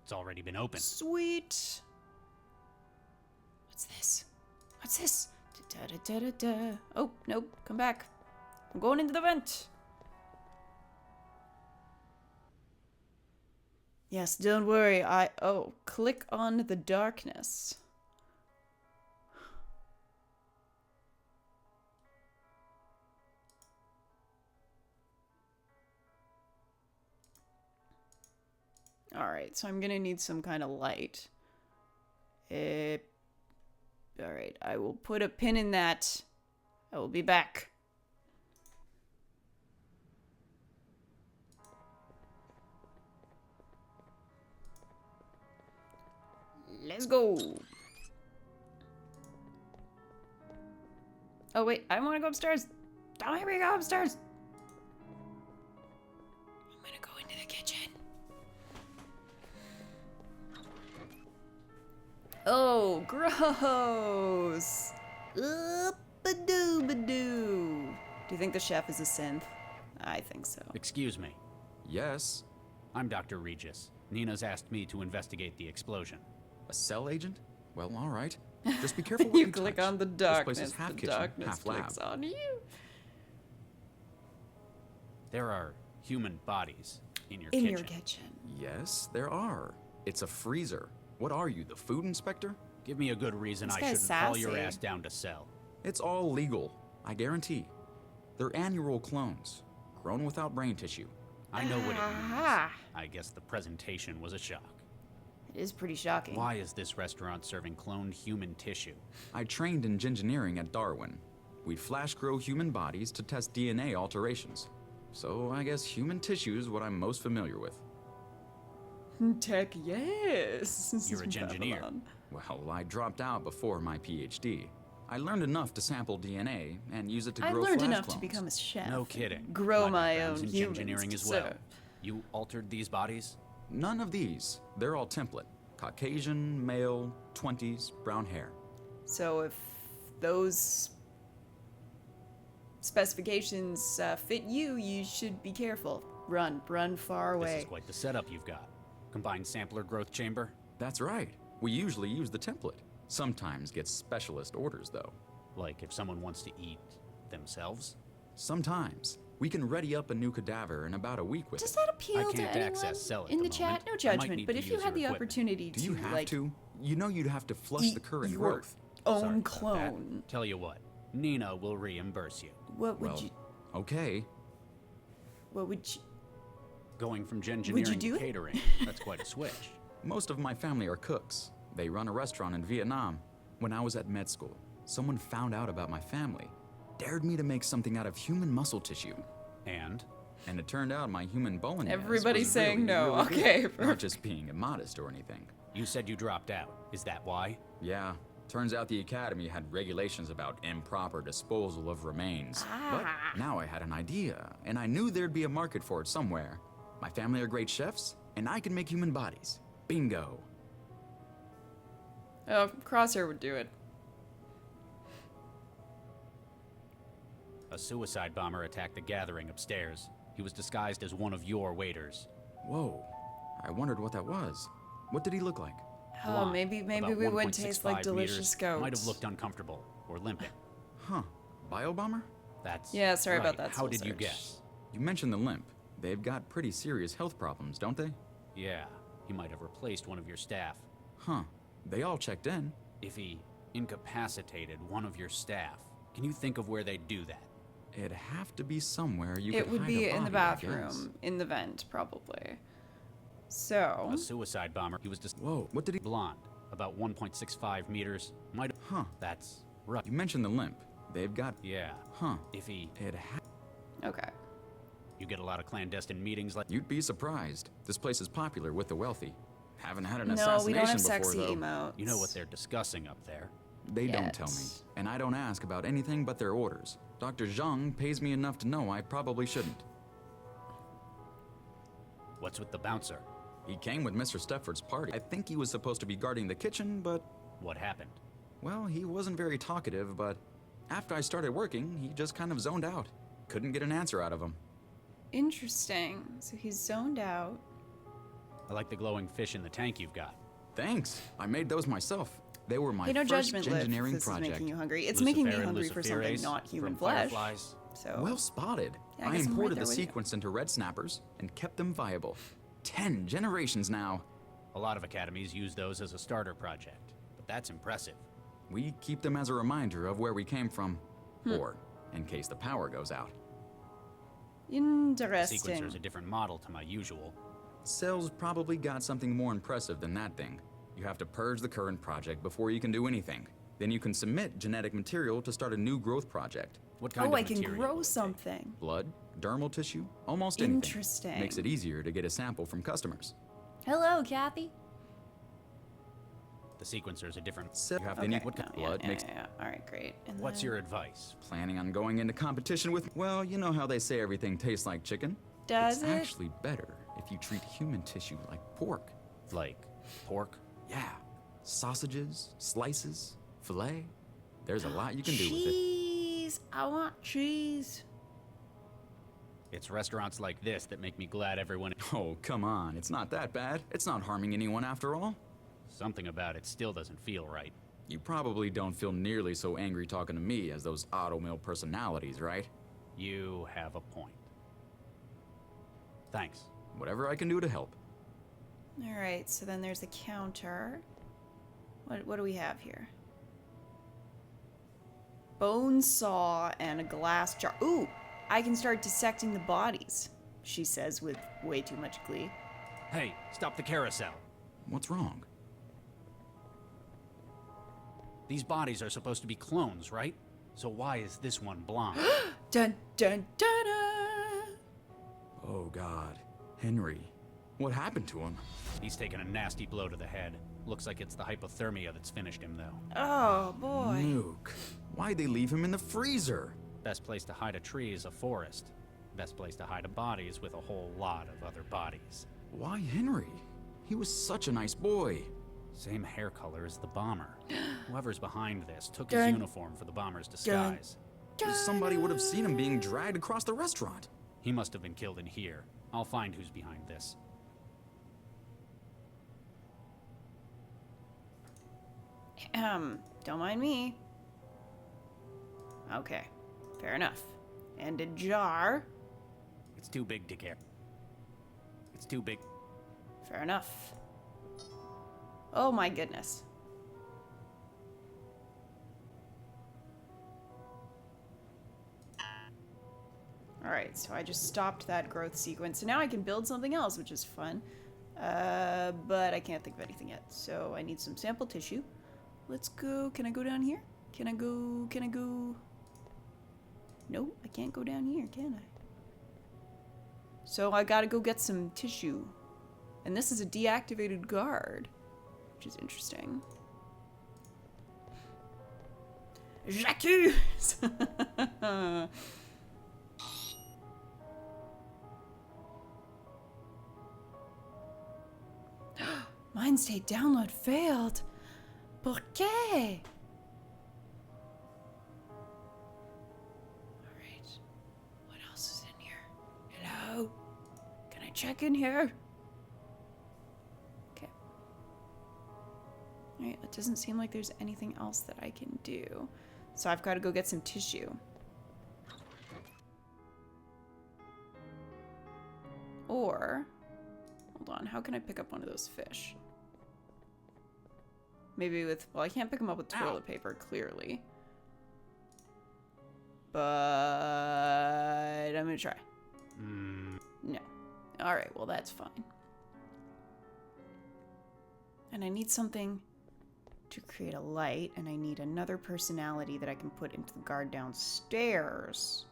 It's already been opened. Sweet. What's this? What's this? Da-da-da-da-da. Oh, nope. Come back. I'm going into the vent. Yes, don't worry. Oh, click on the darkness. Alright, so I'm gonna need some kind of light. Alright, I will put a pin in that. I will be back. Let's go. Oh wait, I want to go upstairs. Don't make me go upstairs. I'm gonna go into the kitchen. Oh, gross. Oop-a-doo-ba-doo. Do you think the chef is a synth? I think so. Excuse me. Yes. I'm Dr. Regis. Nina's asked me to investigate the explosion. A cell agent? Well, all right. Just be careful what You you click touch. on the This darkness. place is half The kitchen, darkness half lab. clicks on you. There are human bodies in your In kitchen. your kitchen. Yes, there are. It's a freezer. What are you, the food inspector? Give me a good reason This I guy's shouldn't haul your sassy. ass down to cell. It's all legal, I guarantee. They're annual clones, grown without brain tissue. I know what it means. Ah, I guess the presentation was a shock. it is pretty shocking. Why is this restaurant serving cloned human tissue? I trained in engineering at Darwin. We'd flash grow human bodies to test DNA alterations. So I guess human tissue is what I'm most familiar with. Tech, yes. You're a engineer. Babylon. Well, I dropped out before my PhD. I learned enough to sample DNA and use it to I grow learned flash enough to clones. become a chef. No kidding. Grow my background's own in humans engineering to as well. serve. You altered these bodies? None of these. They're all template. Caucasian, male, 20s, brown hair. So if those specifications fit you, you should be careful. Run far away. This is quite the setup you've got. Combined sampler growth chamber? That's right. We usually use the template. Sometimes get specialist orders, though. Like if someone wants to eat themselves? Sometimes. We can ready up a new cadaver in about a week with Does it. that appeal I to can't anyone access cell at in the the chat? moment. No I might judgment, need but to if you use had your the equipment. opportunity Do to, you have like, to? You know you'd have to flush eat the current your growth. own Sorry about that. clone, Tell you what, Nina will reimburse you. what would Well, you? okay. What would you? Going from engineering do to it? catering, that's quite a switch. Most of my family are cooks. They run a restaurant in Vietnam. When I was at med school, someone found out about my family, dared me to make something out of human muscle tissue. And? And it turned out my human bolognese Everybody's was saying really, no. really Okay, good. Not just being immodest or anything. You said you dropped out. Is that why? Yeah, turns out the academy had regulations about improper disposal of remains. But now I had an idea, and I knew there'd be a market for it somewhere. My family are great chefs, and I can make human bodies. Bingo. Oh, Crosshair would do it. A suicide bomber attacked the gathering upstairs. He was disguised as one of your waiters. Whoa, I wondered what that was. What did he look like? Oh, Blonde, maybe about we would taste like 1.65 delicious meters, goats. Might have looked uncomfortable or limping. Huh, biobomber? That's Yeah, sorry about right. that How soul did you search. guess? You mentioned the limp. They've got pretty serious health problems, don't they? Yeah, he might have replaced one of your staff. Huh, they all checked in. If he incapacitated one of your staff, can you think of where they'd do that? It'd have to be somewhere you It could would hide be a in the body, I guess. bathroom, in the vent, probably. So, A suicide bomber. He was just Whoa, what did he... blonde, about 1.65 meters. Might have. Huh, That's right. you mentioned the limp. They've got... Yeah. Huh, If he, okay. you get a lot of clandestine meetings like. you'd be surprised. This place is popular with the wealthy. Haven't had an No, assassination we don't have before, sexy though. emotes. You know what they're discussing up there. They don't tell me, Yes. and I don't ask about anything but their orders. Dr. Zhang pays me enough to know I probably shouldn't. What's with the bouncer? He came with Mr. Stepford's party. I think he was supposed to be guarding the kitchen, but, What happened? well, he wasn't very talkative, but after I started working, he just kind of zoned out. Couldn't get an answer out of him. Interesting. So he's zoned out. I like the glowing fish in the tank you've got. Thanks. I made those myself. They were my Hey, no first judgment, Liv, if engineering this project. is making you hungry. It's making me Lucifer and hungry for something Luciferase not human from flesh. Fireflies. So, Well spotted. Yeah, I I guess I'm right imported there the with you. sequence into red snappers and kept them viable. 10 generations now. A lot of academies use those as a starter project, but that's impressive. We keep them as a reminder of where we came from, Hmm. or in case the power goes out. The interesting. sequencer's a different model to my usual. Cell's probably got something more impressive than that thing. You have to purge the current project before you can do anything. Then you can submit genetic material to start a new growth project. What kind Oh, of I can material grow will it take? something. Blood, dermal tissue, almost anything. Interesting. Makes it easier to get a sample from customers. Hello, Kathy. The sequencer's a different. So you have to Okay. need what no, kind- yeah, blood yeah, makes. yeah. All right, great. And What's then- your advice? Planning on going into competition with? Well, you know how they say everything tastes like chicken? Does it's it? actually better if you treat human tissue like pork. Like pork? Yeah. Sausages, slices, filet. There's a lot you can do with it. Cheese. I want cheese. It's restaurants like this that make me glad everyone. Oh, come on. It's not that bad. It's not harming anyone after all. Something about it still doesn't feel right. You probably don't feel nearly so angry talking to me as those automill personalities, right? You have a point. Thanks. Whatever I can do to help. All right, so then there's a counter. What do we have here? Bone saw and a glass jar. Ooh, I can start dissecting the bodies, she says with way too much glee. Hey, stop the carousel. What's wrong? These bodies are supposed to be clones, right? So why is this one blonde? Dun dun dun dun! Oh, God. Henry. What happened to him? He's taken a nasty blow to the head. Looks like it's the hypothermia that's finished him, though. Oh boy. Nuke. Why'd they leave him in the freezer? Best place to hide a tree is a forest. Best place to hide a body is with a whole lot of other bodies. Why Henry? He was such a nice boy. Same hair color as the bomber. Whoever's behind this took Dun. his uniform for the bomber's disguise. Somebody would have seen him being dragged across the restaurant. He must have been killed in here. I'll find who's behind this. Don't mind me. Okay, fair enough. And a jar. It's too big to carry. It's too big. Fair enough. Oh my goodness. Alright, so I just stopped that growth sequence. So now I can build something else, which is fun. But I can't think of anything yet. So I need some sample tissue. Let's go. Can I go down here? Can I go? No, I can't go down here, can I? So I gotta go get some tissue. And this is a deactivated guard, which is interesting. J'accuse! Mind state download failed. ¿Por qué? Alright. What else is in here? Hello? Can I check in here? Okay. Alright, it doesn't seem like there's anything else that I can do. So I've got to go get some tissue. Or, hold on, how can I pick up one of those fish? Maybe with, well, I can't pick them up with toilet paper, clearly. But I'm gonna try. No. Alright, well that's fine. And I need something to create a light, and I need another personality that I can put into the guard downstairs.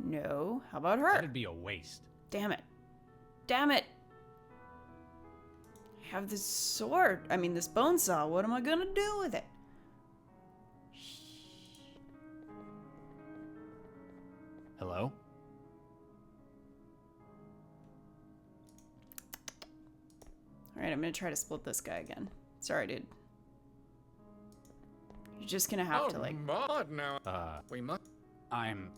No. How about her? That'd be a waste. Damn it. Damn it! I have this sword. I mean, this bone saw. What am I gonna do with it? Hello? Alright, I'm gonna try to split this guy again. Sorry, dude. You're just gonna have to, like... Mod now. We must... I'm...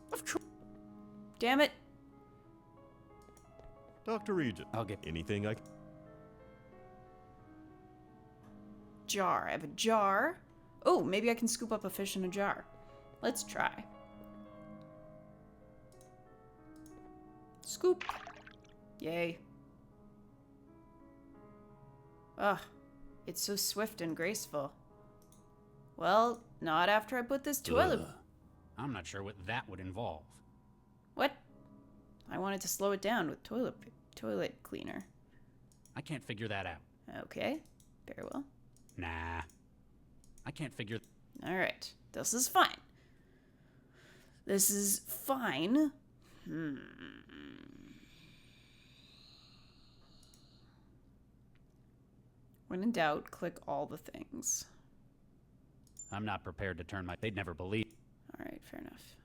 Damn it! Dr. Regent, I'll get... anything I... Jar. I have a jar. Oh, maybe I can scoop up a fish in a jar. Let's try. Scoop. Yay. Ugh. It's so swift and graceful. Well, not after I put this toilet... Ugh. I'm not sure what that would involve. What? I wanted to slow it down with toilet cleaner. I can't figure that out. Okay. Very well. Nah. I can't figure... Alright. This is fine. This is fine. When in doubt, click all the things. I'm not prepared to turn my... They'd never believe... Alright, fair enough.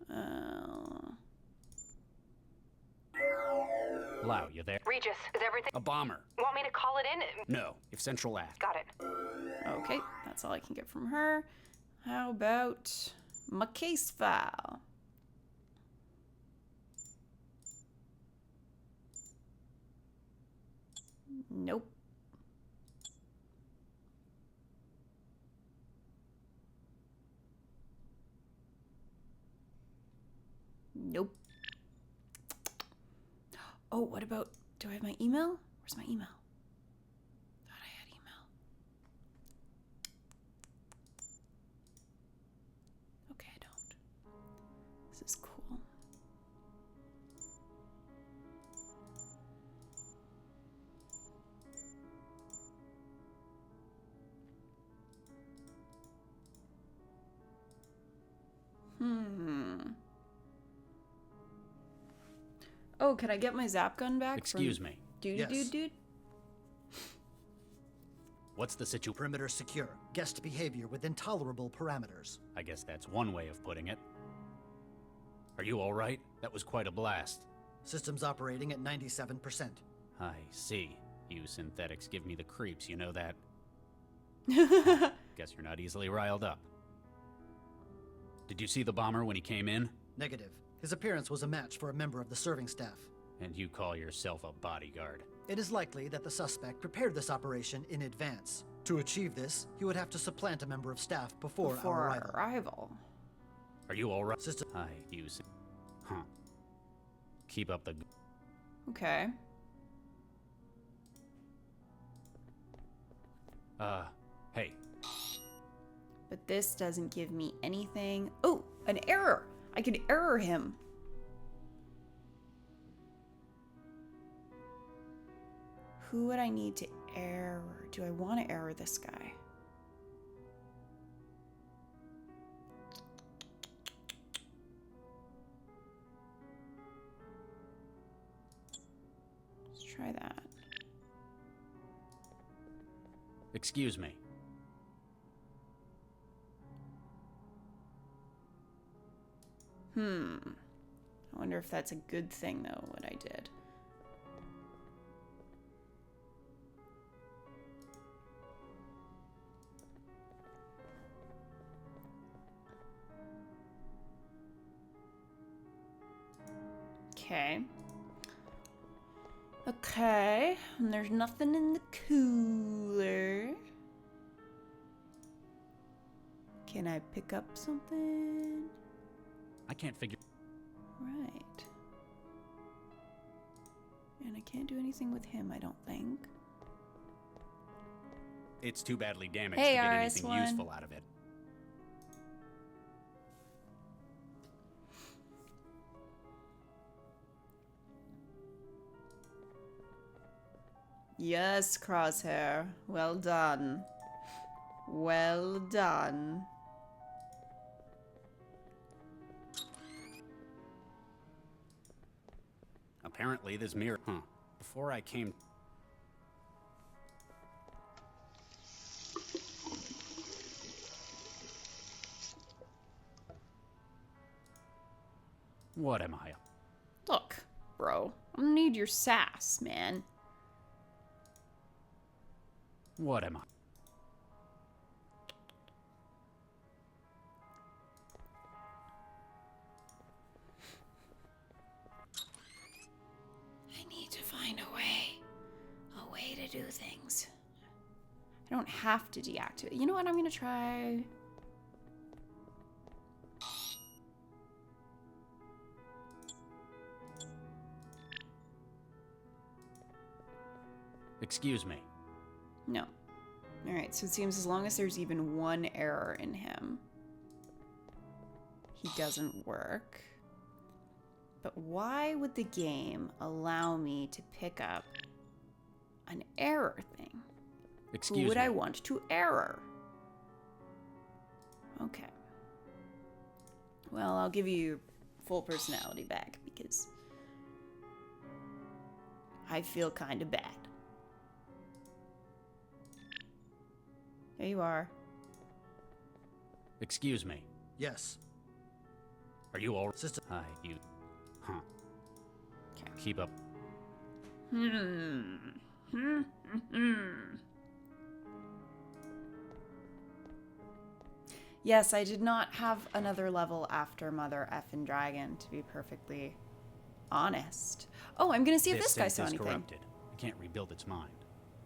Lau, you there? Regis, is everything... A bomber. Want me to call it in? No, if Central asked. Got it. Okay, that's all I can get from her. How about my case file? Nope. Nope. Oh, what about, do I have my email? Where's my email? Thought I had email. Okay, I don't. This is cool. Oh, can I get my zap gun back? Excuse me. Dude. What's the situation? Perimeter secure. Guest behavior with intolerable parameters. I guess that's one way of putting it. Are you all right? That was quite a blast. Systems operating at 97%. I see. You synthetics give me the creeps, you know that? Guess you're not easily riled up. Did you see the bomber when he came in? Negative. His appearance was a match for a member of the serving staff. And you call yourself a bodyguard? It is likely that the suspect prepared this operation in advance. To achieve this, he would have to supplant a member of staff before our arrival. Are you all right? Sister. I use it. Huh. Keep up the... Okay. Hey. But this doesn't give me anything. Oh, an error. I could error him. Who would I need to error? Do I want to error this guy? Let's try that. Excuse me. I wonder if that's a good thing, though, what I did. Okay. Okay. And there's nothing in the cooler. Can I pick up something? I can't figure... Right. And I can't do anything with him, I don't think. It's too badly damaged Hey, to get anything RS1. useful out of it. Yes, Crosshair. Well done. Well done. Apparently this mirror... Before I came... What am I? Look, bro. I don't need your sass, man. What am I? I need to find a way to do things. I don't have to deactivate. You know what? I'm gonna try. Excuse me. No. Alright, so it seems as long as there's even one error in him, he doesn't work. But why would the game allow me to pick up an error thing? Excuse Who would me. I want to error? Okay. Well, I'll give you your full personality back because I feel kind of bad. There you are. Excuse me. Yes. Are you all... Sister. Hi, you... Huh. Okay. Keep up. Yes, I did not have another level after Mother Effin' Dragon, to be perfectly honest. Oh, I'm gonna see if this guy synth saw is anything. corrupted. I can't rebuild its mind.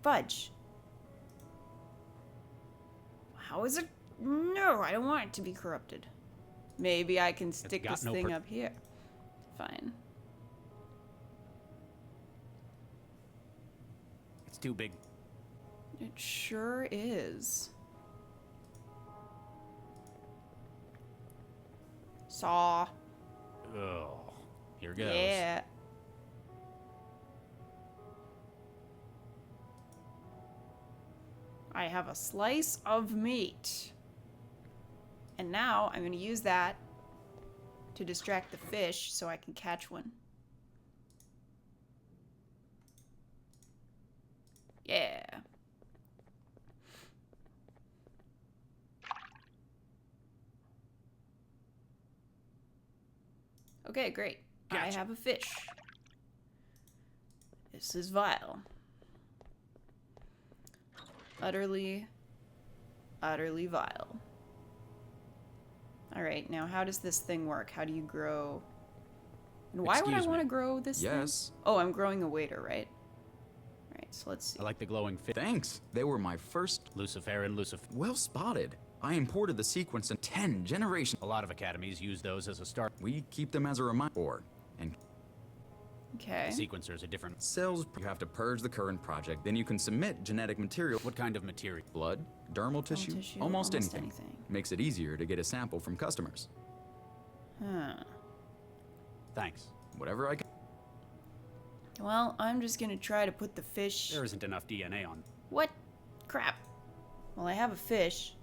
Fudge. How is it? No, I don't want it to be corrupted. Maybe I can stick got this no thing up here. Fine. It's too big. It sure is. Saw. Oh, here goes. Yeah. I have a slice of meat. And now I'm going to use that to distract the fish so I can catch one. Yeah. Okay, great. I Gotcha. have a fish. This is vile. Utterly Utterly vile. Alright, now how does this thing work? How do you grow... And why would I want to grow this thing? Yes. Oh, I'm growing a waiter, right? Alright, so let's see. I like the glowing fish. Thanks. They were my first. Lucifer and Lucifer. Well spotted. I imported the sequence in 10 generations. A lot of academies use those as a start. We keep them as a reminder. And Okay. Sequencers are different. cells, you have to purge the current project. Then you can submit genetic material. What kind of material? Blood, dermal tissue, tissue, almost almost anything. anything. Makes it easier to get a sample from customers. Huh. Thanks. Whatever I can. Well, I'm just gonna try to put the fish... There isn't enough DNA on. What? Crap. Well, I have a fish.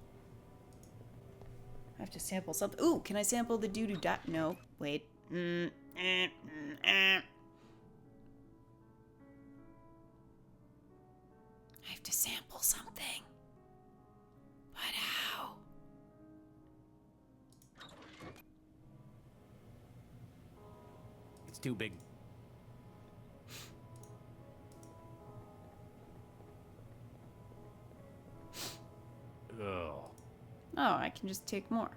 I have to sample something. Ooh, can I sample the dude who died? No. Wait. I have to sample something. But how? It's too big. Ugh. Oh, I can just take more.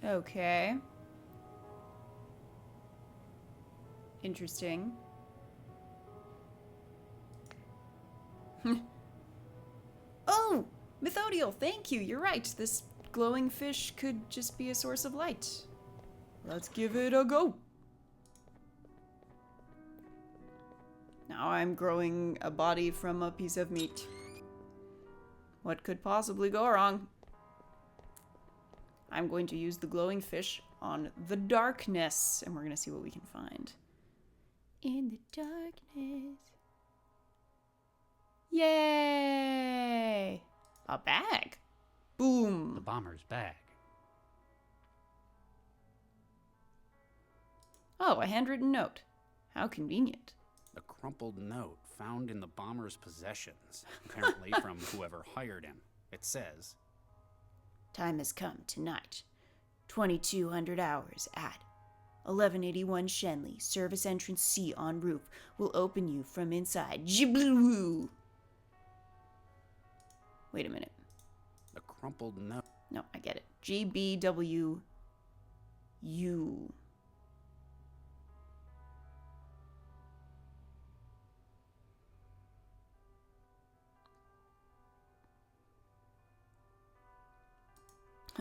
Okay. Interesting. Oh! Methodiel, thank you. You're right. This glowing fish could just be a source of light. Let's give it a go. Now I'm growing a body from a piece of meat. What could possibly go wrong? I'm going to use the glowing fish on the darkness, and we're going to see what we can find. In the darkness. Yay! A bag. Boom. The bomber's bag. Oh, a handwritten note. How convenient. A crumpled note found in the bomber's possessions, apparently from whoever hired him. It says, Time has come tonight. 2200 hours at 1181 Shenley. Service entrance C on roof will open you from inside. Jibloo. Wait a minute. a crumpled note. No, I get it. GBWU.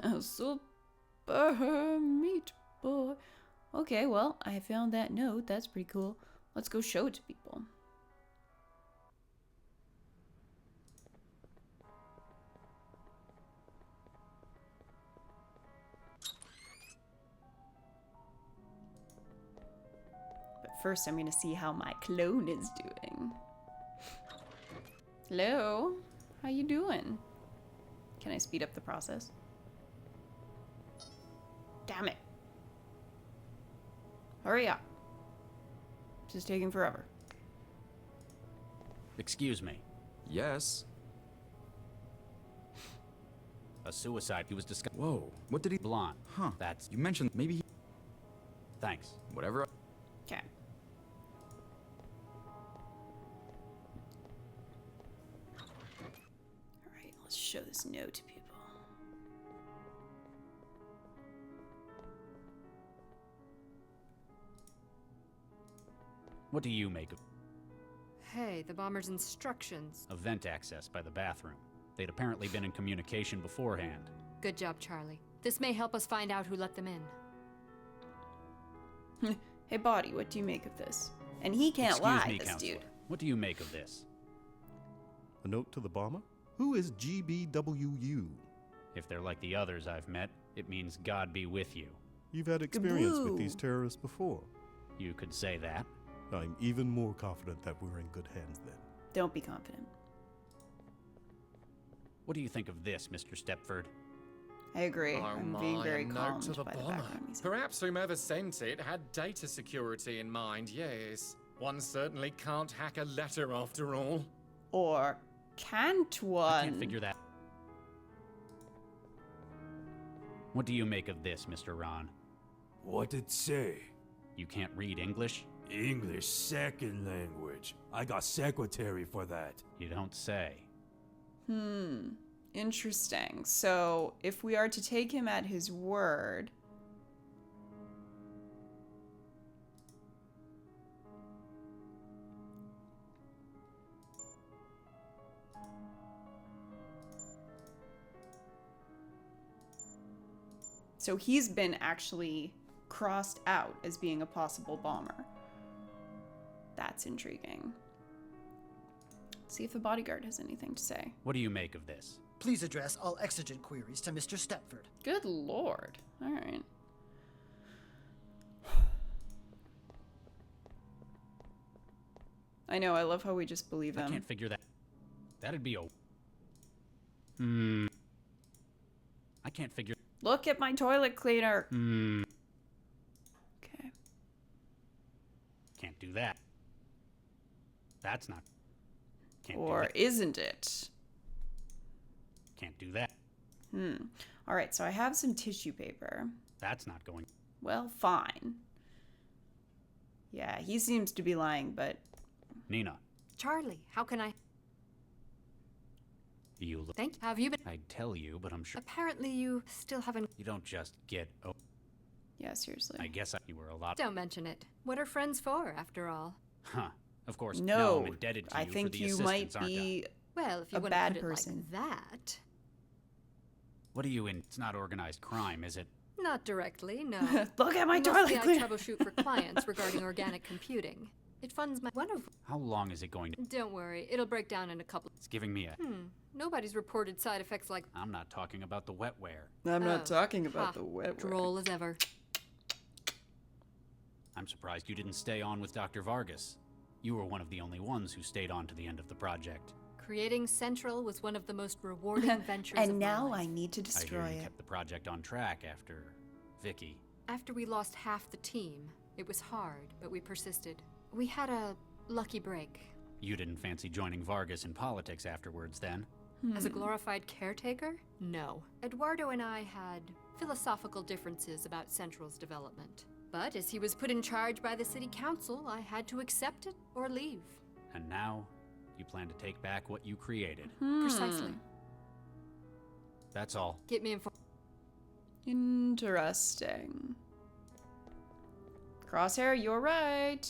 A super meat boy. Okay, well, I found that note. That's pretty cool. Let's go show it to people. But first, I'm gonna see how my clone is doing. Hello? How you doing? Can I speed up the process? Damn it. Hurry up. This is taking forever. Excuse me. Yes. A suicide. He was discussed. Whoa. What did he? Blonde. Huh. That's. You mentioned maybe he... Thanks. Whatever. Okay. Alright, let's show this note to people. What do you make of Hey, the bomber's instructions. vent access by the bathroom? They'd apparently been in communication beforehand. Good job, Charlie. This may help us find out who let them in. Hey, Body, what do you make of this? And he can't Excuse lie, me, this Counselor. dude. What do you make of this? A note to the bomber? Who is GBWU? If they're like the others I've met, it means God be with you. You've had experience with Kabloo. these terrorists before. You could say that. I'm even more confident that we're in good hands then. Don't be confident. What do you think of this, Mr. Stepford? I agree. Oh I'm my, being very a note calmed to the by the bomber. background music. Perhaps whomever sent it had data security in mind, yes. One certainly can't hack a letter after all. Or can't one? I can't figure that. What do you make of this, Mr. Ron? What it say? You can't read English? English second language. I got secretary for that. You don't say. Interesting. So, if we are to take him at his word... So he's been actually crossed out as being a possible bomber. That's intriguing. Let's see if the bodyguard has anything to say. What do you make of this? Please address all exigent queries to Mr. Stepford. Good lord. All right. I know, I love how we just believe I them. can't figure that. That'd be a... I can't figure... Look at my toilet cleaner. Okay. Can't do that. That's not... Can't do Or that. isn't it? Can't do that. All right, so I have some tissue paper. That's not going... Well, fine. Yeah, he seems to be lying, but... Nina, Charlie, how can I... you look... Thank you. Have you been... I'd tell you, but I'm sure... Apparently you still haven't... You don't just get... Oh, Yeah, seriously. I guess you were a lot... Don't mention it. What are friends for, after all? Huh. Of course. No, I'm indebted to I you think for the you might assistance, aren't I? be... Well, if you A want to bad put person. it like that. What are you in? It's not organized crime, is it? Not directly, no. Look at my Mostly toilet I cleaner. troubleshoot for clients regarding organic computing. It funds my... One of... How long is it going to... Don't worry, it'll break down in a couple... It's giving me a... Nobody's reported side effects like... I'm not talking about the wetware. I'm Oh, not talking about ha, the wet Droll as ever. I'm surprised you didn't stay on with Dr. Vargas. You were one of the only ones who stayed on to the end of the project. Creating Central was one of the most rewarding ventures And of my now life. I need to I destroy hear you it. kept the project on track after Vicky. After we lost half the team, it was hard, but we persisted. We had a lucky break. You didn't fancy joining Vargas in politics afterwards, then? As a glorified caretaker? No. Eduardo and I had philosophical differences about Central's development. But as he was put in charge by the city council, I had to accept it or leave. And now, you plan to take back what you created. Precisely. That's all. Get me informed. Interesting. Crosshair, you're right.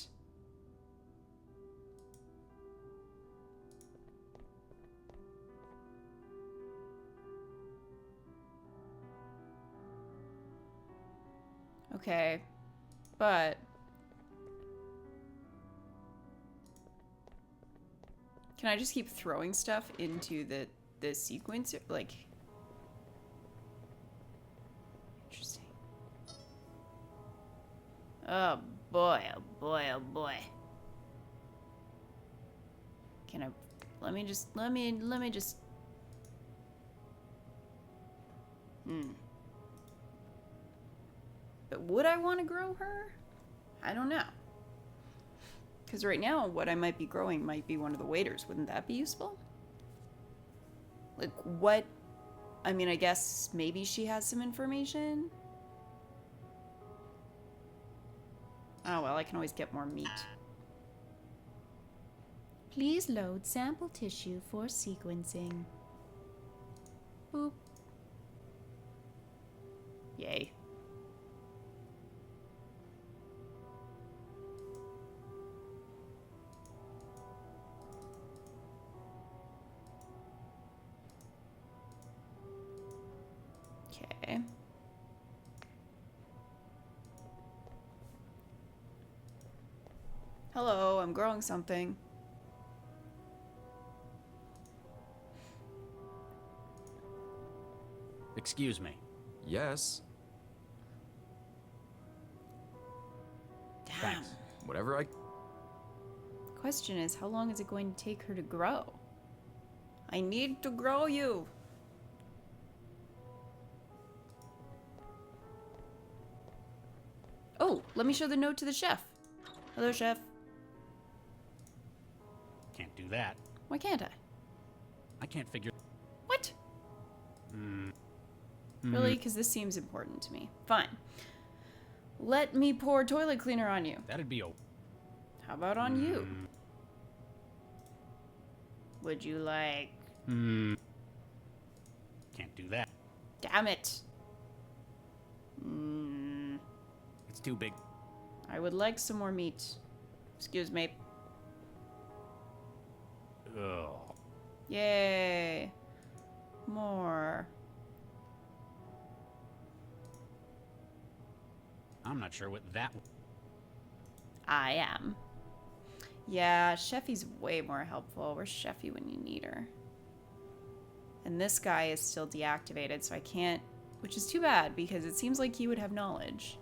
Okay, but can I just keep throwing stuff into the sequence? Like, interesting. Oh boy, oh boy, oh boy. Can I, let me just. But would I want to grow her? I don't know. Because right now, what I might be growing might be one of the waiters. Wouldn't that be useful? Like, what? I mean, I guess maybe she has some information. Oh, well, I can always get more meat. Please load sample tissue for sequencing. Boop. Yay. Okay. Hello, I'm growing something. Excuse me. Yes. Thanks. Whatever I... Question is, how long is it going to take her to grow? I need to grow you. Oh, let me show the note to the chef. Hello, chef. Can't do that. Why can't I? I can't figure... What? Really? Because this seems important to me. Fine. Let me pour toilet cleaner on you. That'd be a... How about on you? Would you like... Can't do that. Damn it. It's too big. I would like some more meat. Excuse me. Ugh. Yay. More. I'm not sure what that... I am. Yeah, Sheffy's way more helpful. Where's Sheffy when you need her? And this guy is still deactivated, so I can't... Which is too bad, because it seems like he would have knowledge.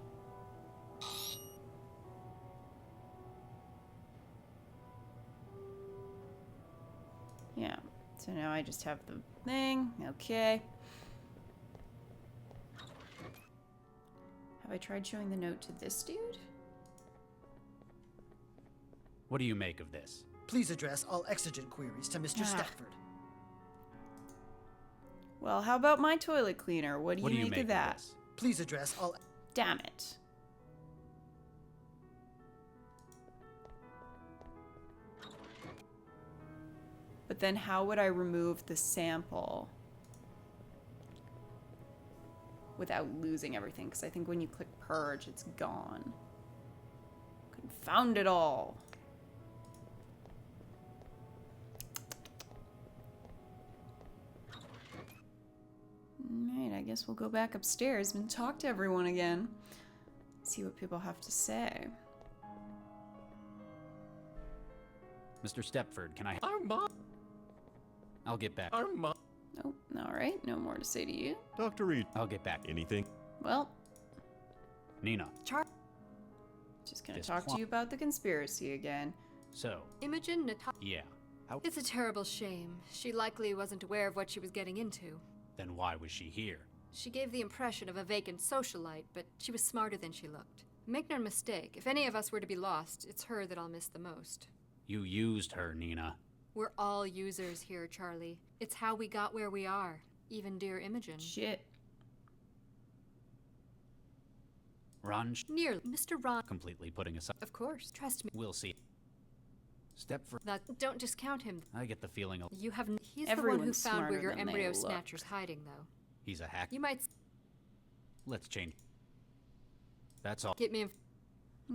Yeah, so now I just have the thing. Okay. Have I tried showing the note to this dude? What do you make of this? Please address all exigent queries to Mr. Stepford. Well, how about my toilet cleaner? What do you make of that? this? Please address all... Damn it. But then how would I remove the sample without losing everything? Because I think when you click purge, it's gone. Confound it all. Alright, I guess we'll go back upstairs and talk to everyone again. See what people have to say. Mr. Stepford, can I... Armand! I'll get back. Armand! Oh, alright, no more to say to you. Dr. Reed, I'll get back. anything? Well, Nina, just gonna Just talk to cli- you about the conspiracy again. so, Imogen Nata- yeah. How... It's a terrible shame. She likely wasn't aware of what she was getting into. Then why was she here? She gave the impression of a vacant socialite, but she was smarter than she looked. Make no mistake, if any of us were to be lost, it's her that I'll miss the most. You used her, Nina. We're all users here, Charlie. It's how we got where we are, even dear Imogen. Shit. Ron, Nearly. Mr. Ron. completely putting aside. Of course, trust me. We'll see. Stepford, That don't discount him. I get the feeling You have. He's the one who Everyone's found where smarter your than they embryo look. snatcher's hiding, though. he's a hack. You might Let's change. That's all. get me.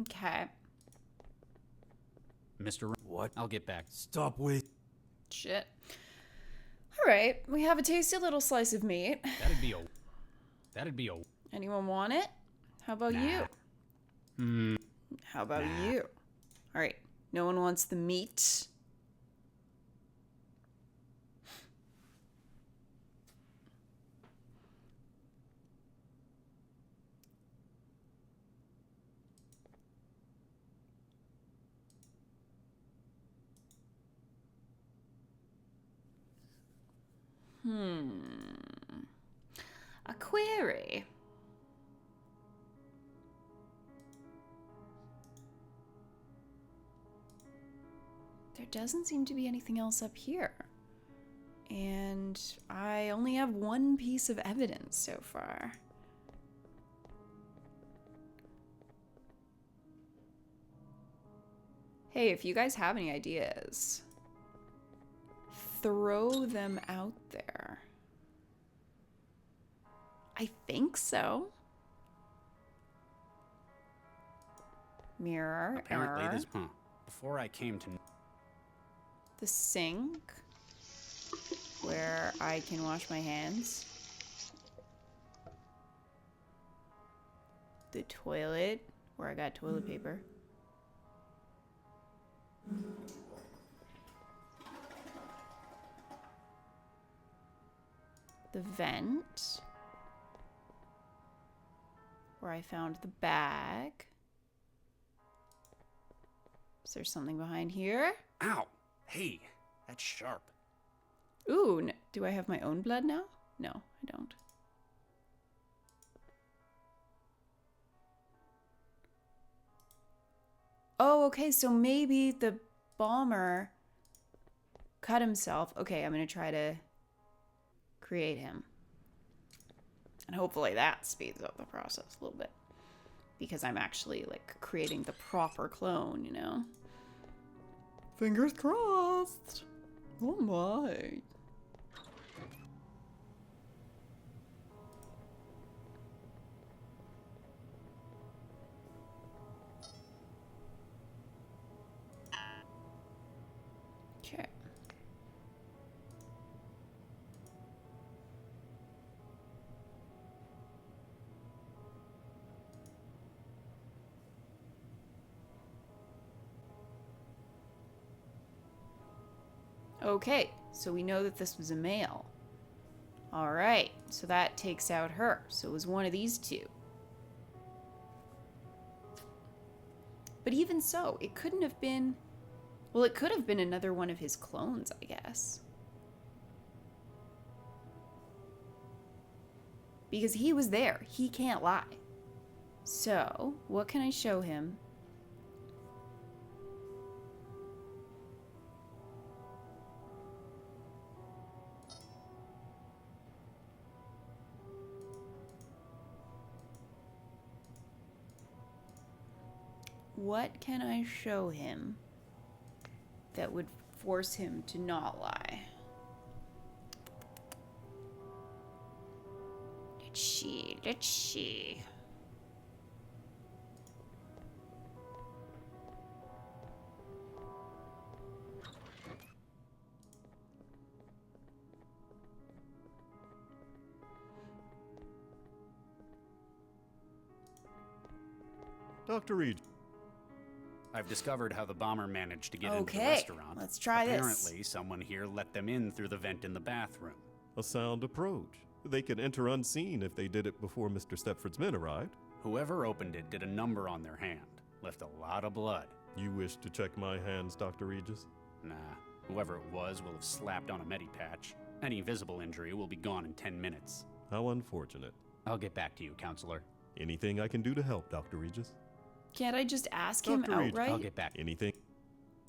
Okay. Mr. Ron, What? I'll get back. Stop with... Shit. Alright, we have a tasty little slice of meat. That'd be a... Anyone want it? How about Nah. you? How about you? Alright, no one wants the meat. A query. There doesn't seem to be anything else up here. And I only have one piece of evidence so far. Hey, if you guys have any ideas, throw them out there. I think so. Mirror, Apparently error. this... Before I came to... The sink, where I can wash my hands. The toilet, where I got toilet paper. The vent, where I found the bag. Is there something behind here? Ow! Hey, that's sharp. Ooh, do I have my own blood now? No, I don't. Oh, okay, so maybe the bomber cut himself. Okay, I'm gonna try to create him. And hopefully that speeds up the process a little bit. Because I'm actually, like, creating the proper clone, you know? Fingers crossed! Oh my. Okay. Okay, so we know that this was a male. Alright, so that takes out her. So it was one of these two. But even so, it couldn't have been... Well, it could have been another one of his clones, I guess. Because he was there. He can't lie. So, what can I show him? What can I show him that would force him to not lie? Let's see. Dr. Reed. I've discovered how the bomber managed to get into the Okay, restaurant. let's try this. Apparently, someone here let them in through the vent in the bathroom. A sound approach. They could enter unseen if they did it before Mr. Stepford's men arrived. Whoever opened it did a number on their hand. Left a lot of blood. You wish to check my hands, Dr. Regis? Nah, whoever it was will have slapped on a medipatch. Any visible injury will be gone in 10 minutes. How unfortunate. I'll get back to you, counselor. Anything I can do to help, Dr. Regis? Can't I just ask him Dr. Reed, outright? I'll get back. Anything?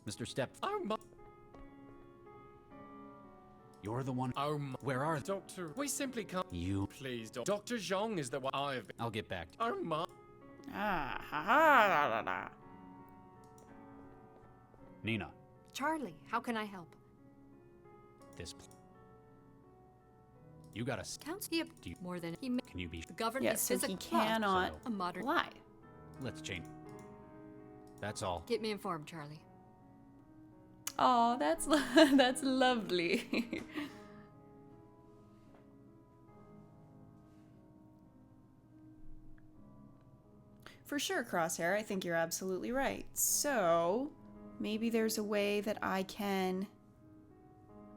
Mr. Step, Oh my. you're the one. Oh my. Where are they? Doctor, we simply can't. You. Please, Dr. Zhong is the one I've been. I'll get back to Oh my. Ah, ha ha, la la la. Nina. Charlie, how can I help? You got a. Counts he Do you- more than he may. Can you be? Govern Yeah, his so he physical cannot So- a modern. lie. Let's change. That's all. Get me informed, Charlie. Oh, that's that's lovely. For sure, Crosshair, I think you're absolutely right. So, maybe there's a way that I can...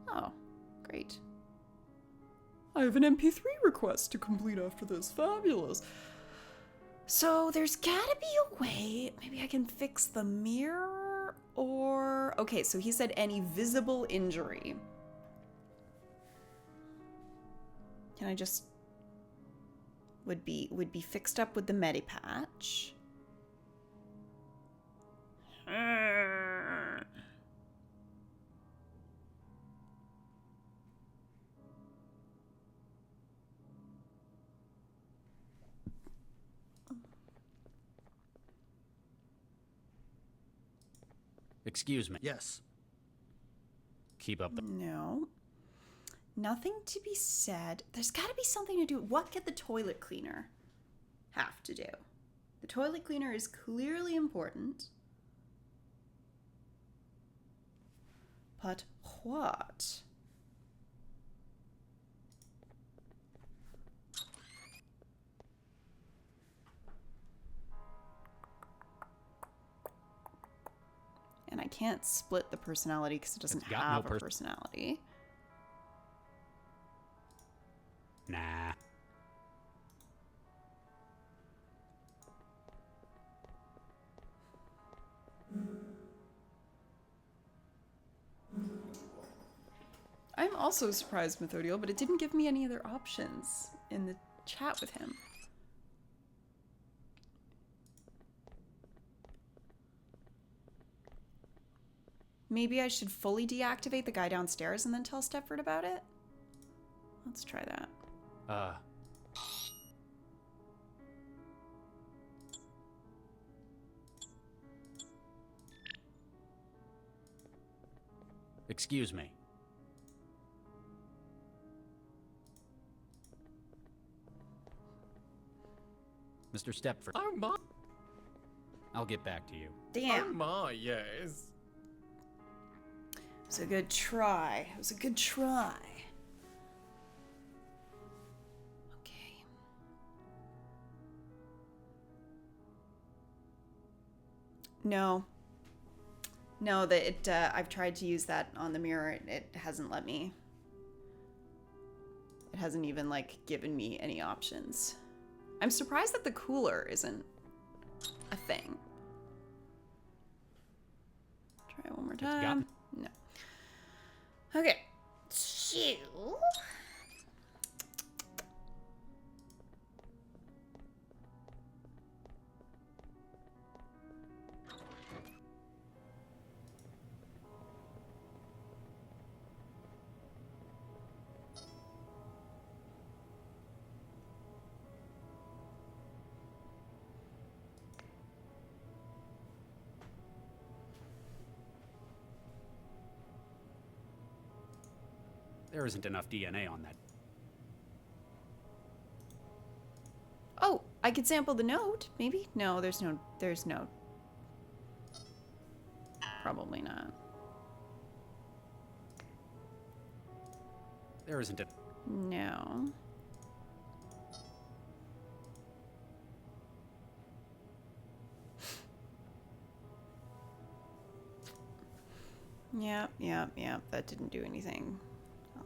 Oh, great. I have an MP3 request to complete after this. Fabulous. So, there's gotta be a way. Maybe I can fix the mirror, or... Okay, so he said any visible injury. Can I just... Would be fixed up with the medipatch. Excuse me. Yes. Keep up the. No. Nothing to be said. There's got to be something to do. What could the toilet cleaner have to do? The toilet cleaner is clearly important. But what? And I can't split the personality because it doesn't It's got have no a personality. Nah. I'm also surprised, Methodiel, but it didn't give me any other options in the chat with him. Maybe I should fully deactivate the guy downstairs and then tell Stepford about it? Let's try that. Excuse me. Mr. Stepford. Oh my. I'll get back to you. Oh Damn. my, yes. It was a good try. It was a good try. Okay. No. No, I've tried to use that on the mirror. It hasn't let me. It hasn't even, like, given me any options. I'm surprised that the cooler isn't a thing. Try one more time. No. Okay. So... There isn't enough DNA on that. Oh, I could sample the note, maybe? No, there's no... Probably not. There isn't a... No. Yep, that didn't do anything.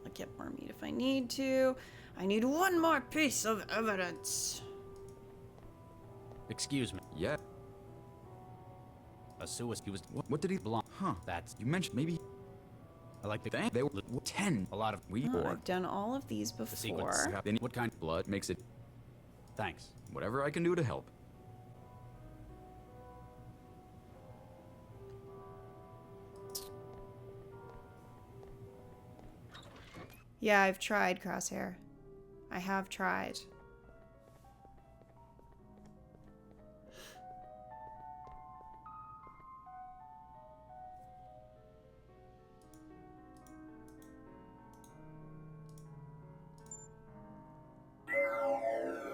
I'll get more meat if I need to. I need one more piece of evidence. Excuse me. Yeah. A suicide. He was... What did he belong? Huh. That's... You mentioned maybe. I like the... They were 10. A lot of... Oh, I've done all of these The sequence. before. Then what kind of blood makes it? Thanks. Whatever I can do to help. Yeah, I've tried, Crosshair. I have tried.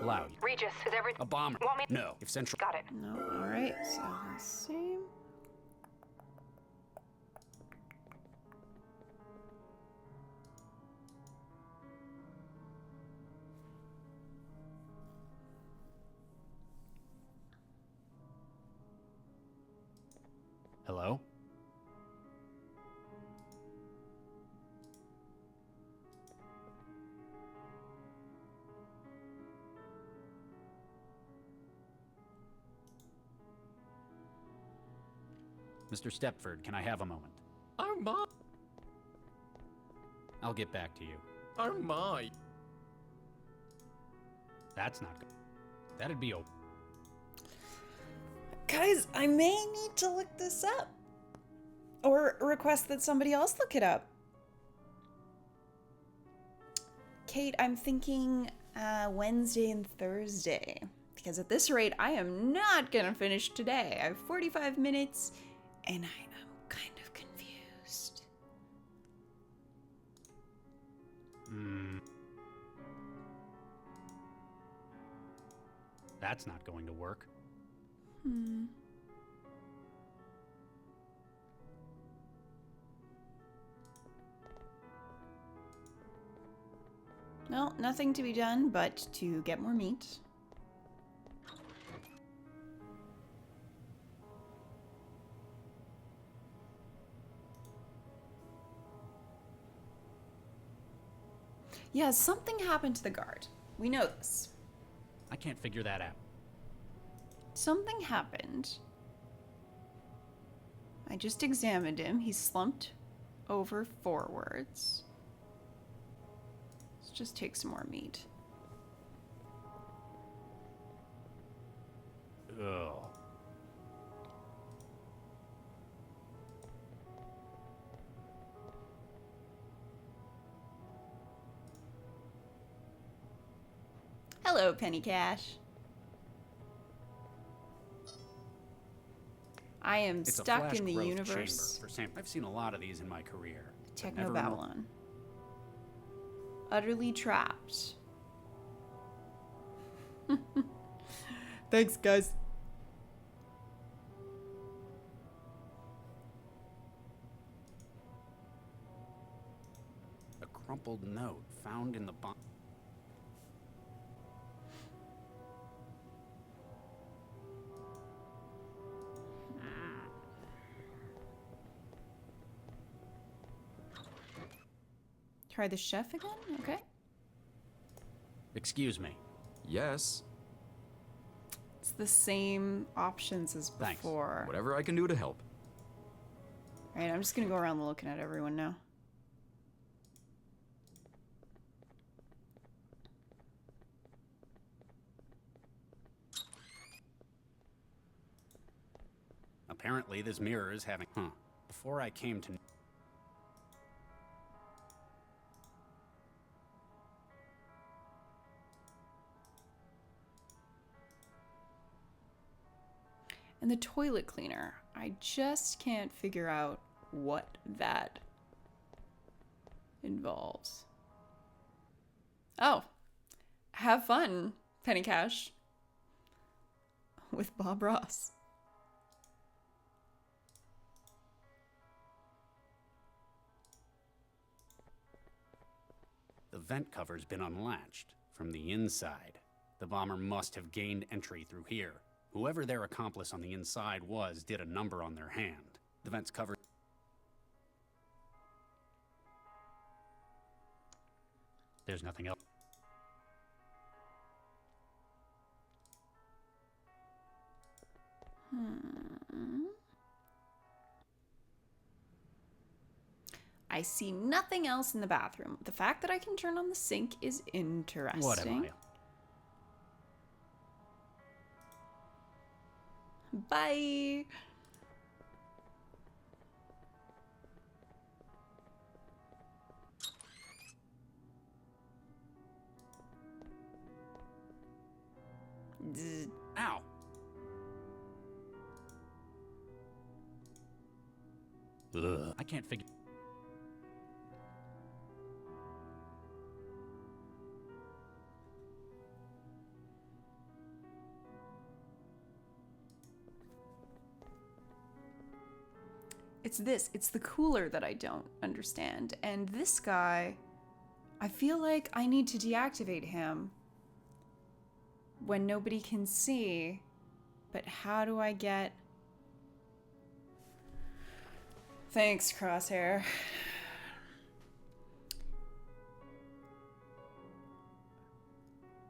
Loud. Regis, is everything... A bomber. Want me... No. If Central... Got it. No, alright, so let's see. Hello? Mr. Stepford, can I have a moment? Oh my. I'll get back to you. Oh my. That's not good. That'd be a... Guys, I may need to look this up. Or request that somebody else look it up. Kate, I'm thinking Wednesday and Thursday. Because at this rate, I am not gonna finish today. I have 45 minutes, and I am kind of confused. That's not going to work. Well, nothing to be done but to get more meat. Yeah, something happened to the guard. We know this. I can't figure that out. Something happened. I just examined him. He slumped over forwards. Let's just take some more meat. Ugh. Hello, Penny Cash. I am It's a stuck flash in the growth universe. chamber for I've seen a lot of these in my career. Technobabylon. Utterly trapped. Thanks, guys. A crumpled note found in the bomb. Try the chef again? Okay. Excuse me. Yes. It's the same options as Thanks. before. Whatever I can do to help. Alright, I'm just gonna go around looking at everyone now. Apparently, this mirror is having. Before I came to. And the toilet cleaner. I just can't figure out what that involves. Oh. Have fun, Penny Cash. With Bob Ross. The vent cover's been unlatched from the inside. The bomber must have gained entry through here. Whoever their accomplice on the inside was did a number on their hand. The vent's covered. There's nothing else. I see nothing else in the bathroom. The fact that I can turn on the sink is interesting. What am I? Bye. Ow! Ugh, I can't figure. It's this. It's the cooler that I don't understand. And this guy, I feel like I need to deactivate him when nobody can see. But how do I get... Thanks, Crosshair.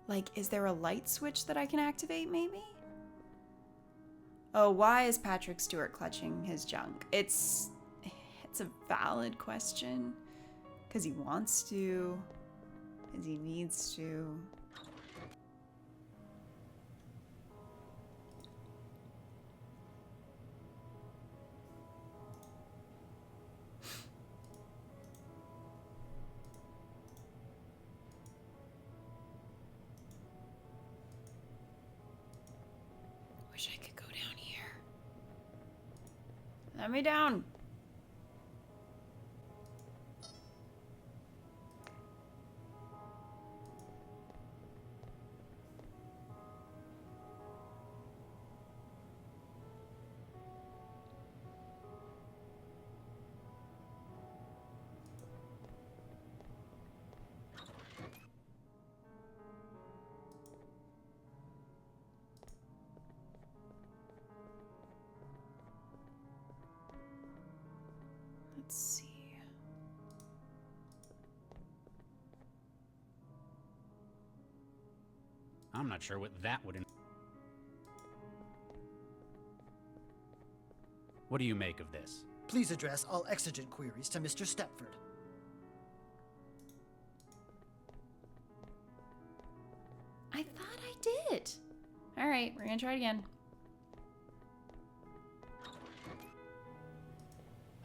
Like, is there a light switch that I can activate, maybe? Oh, why is Patrick Stewart clutching his junk? It's a valid question. Because he wants to. Because he needs to. Wish I could go down here. Let me down. Let's see. I'm not sure what that would. What do you make of this? Please address all exigent queries to Mr. Stepford. I thought I did. All right, we're gonna try it again.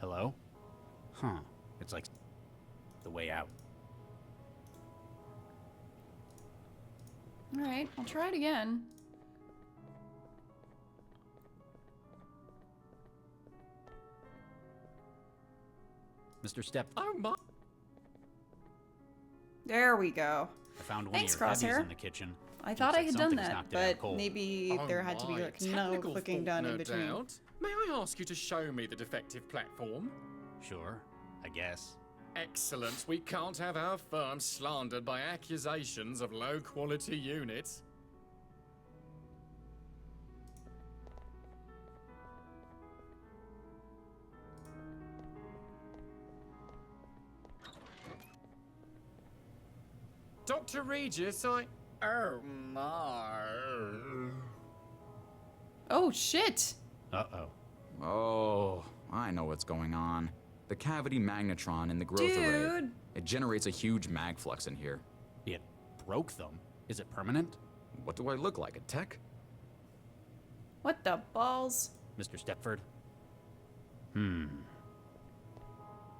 Hello? Huh. It's like the way out. All right, I'll try it again. Mr. Step, Oh my. There we go. I found one Thanks, of your heavies Crosshair. in the kitchen. I thought Looks I like had done something's that, knocked it out but cold. maybe Oh there had to be my, like no technical clicking fault, done in no between. doubt. May I ask you to show me the defective platform? Sure, I guess. Excellent. We can't have our firm slandered by accusations of low-quality units. Dr. Regis, Oh my. Oh shit! Uh-oh. Oh, I know what's going on. The cavity magnetron in the growth array. Dude! It generates a huge mag flux in here. It broke them. Is it permanent? What do I look like, a tech? What the balls? Mr. Stepford?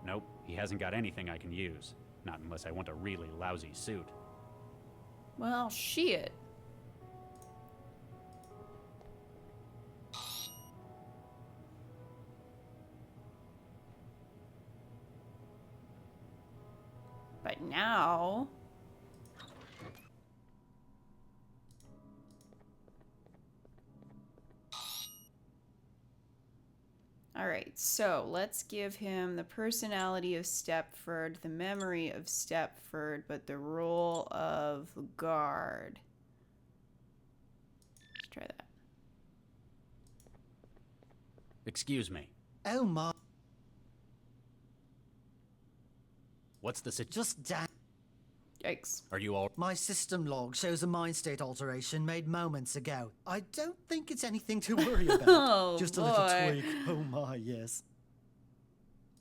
Nope, he hasn't got anything I can use. Not unless I want a really lousy suit. Well, shit. But now... Alright, so let's give him the personality of Stepford, the memory of Stepford, but the role of guard. Let's try that. Excuse me. Oh my. What's the situation? Just damn. Yikes. Are you all... My system log shows a mind state alteration made moments ago. I don't think it's anything to worry about. Oh, Just a boy. little tweak. Oh my, yes.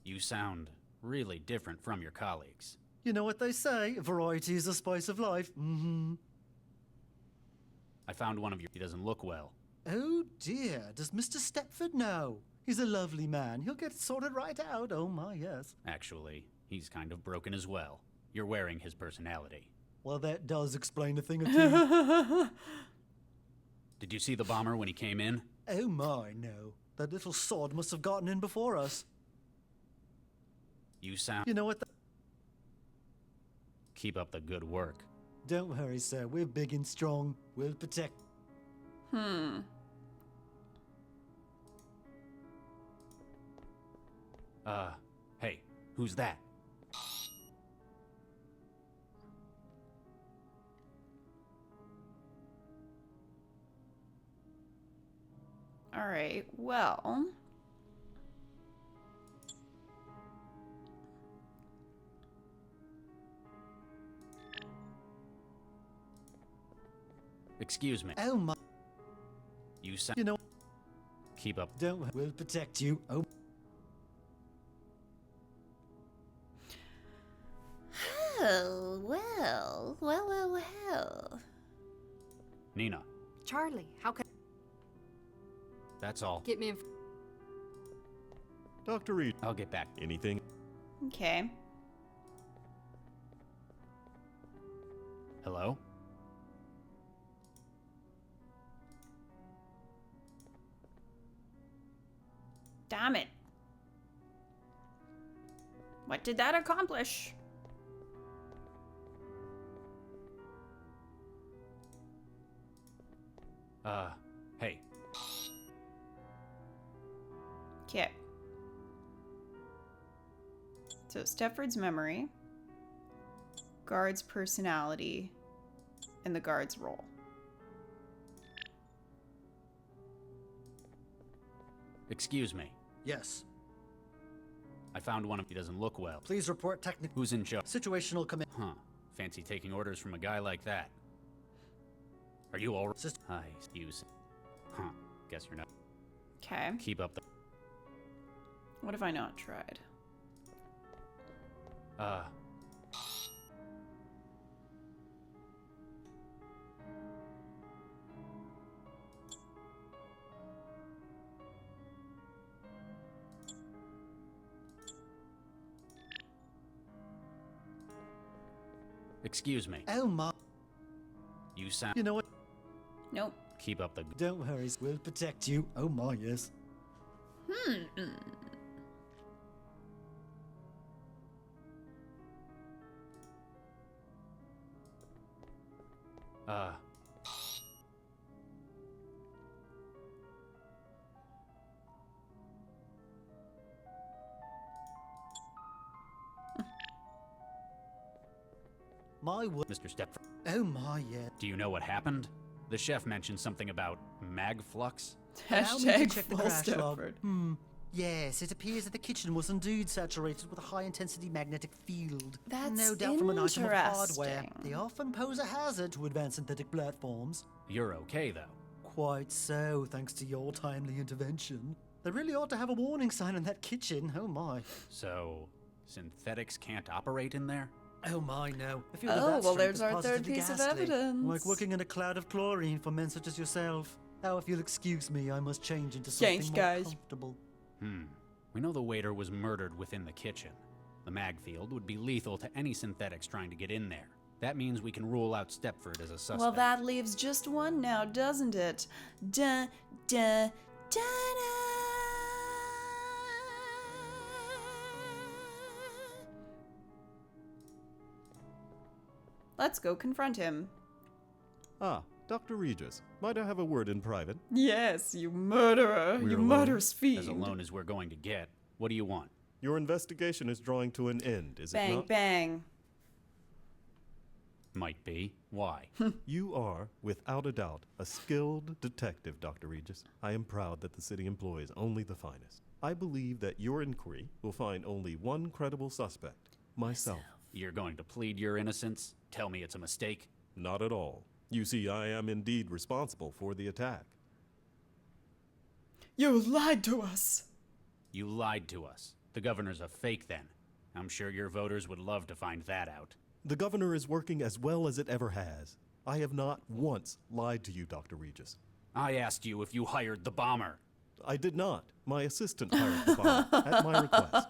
You sound really different from your colleagues. You know what they say, variety is the spice of life. Mm-hmm. I found one of your... He doesn't look well. Oh dear, does Mr. Stepford know? He's a lovely man. He'll get it sorted right out. Oh my, yes. Actually, he's kind of broken as well. You're wearing his personality. Well, that does explain a thing or two. Did you see the bomber when he came in? Oh my, no. That little sod must have gotten in before us. You sound... You know what? Keep up the good work. Don't worry, sir. We're big and strong. We'll protect. Hey, who's that? Alright, well... Excuse me. Oh my. You sound... You know, Keep up... don't worry. We'll protect you. Oh. Oh, well. Nina, Charlie, how can that's all. get me in? Dr. Reed, I'll get back. anything? Okay. Hello? Damn it. What did that accomplish? Hey. Okay. So Stepford's memory, guard's personality, and the guard's role. Excuse me. Yes. I found one of... He doesn't look well. Please report technical. Who's in charge? Situational command. Huh. Fancy taking orders from a guy like that. Are you all... Hi, excuse. Huh. Guess you're not... Okay. Keep up the... What have I not tried? Excuse me. Oh my. You sound... You know what? Nope. Keep up the... Don't worry. We'll protect you. Oh my, yes. My word. Mr. Stepford, Oh my, yeah. do you know what happened? The chef mentioned something about magflux. Allow me to Hashtag check the full crash log. Stepford. Yes, it appears that the kitchen was indeed saturated with a high-intensity magnetic field. That's no doubt from an item of hardware. interesting. They often pose a hazard to advanced synthetic platforms. You're okay, though. Quite so, thanks to your timely intervention. They really ought to have a warning sign on that kitchen. Oh my. So, synthetics can't operate in there? Oh my, no. A field Oh, of that well, strength there's is our third positively piece of ghastly. evidence. Like working in a cloud of chlorine for men such as yourself. Now, if you'll excuse me, I must change into Change, something more guys. comfortable. We know the waiter was murdered within the kitchen. The mag field would be lethal to any synthetics trying to get in there. That means we can rule out Stepford as a suspect. Well, that leaves just one now, doesn't it? Da, da, da, da. Let's go confront him. Ah, Dr. Regis, might I have a word in private? Yes, you murderer. We're You alone. murderous fiend. As alone as we're going to get. What do you want? Your investigation is drawing to an end, is it Bang, not? bang. Might be. Why? You are, without a doubt, a skilled detective, Dr. Regis. I am proud that the city employs only the finest. I believe that your inquiry will find only one credible suspect, myself. You're going to plead your innocence? Tell me it's a mistake? Not at all. You see, I am indeed responsible for the attack. You lied to us. You lied to us. The governor's a fake then. I'm sure your voters would love to find that out. The governor is working as well as it ever has. I have not once lied to you, Dr. Regis. I asked you if you hired the bomber. I did not. My assistant hired the bomber at my request.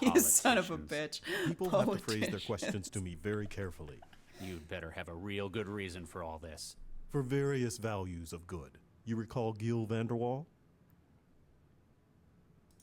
You son of a Politicians. bitch. People have to phrase their Politicians. questions to me very carefully. You'd better have a real good reason for all this. For various values of good. You recall Gil Vanderwall?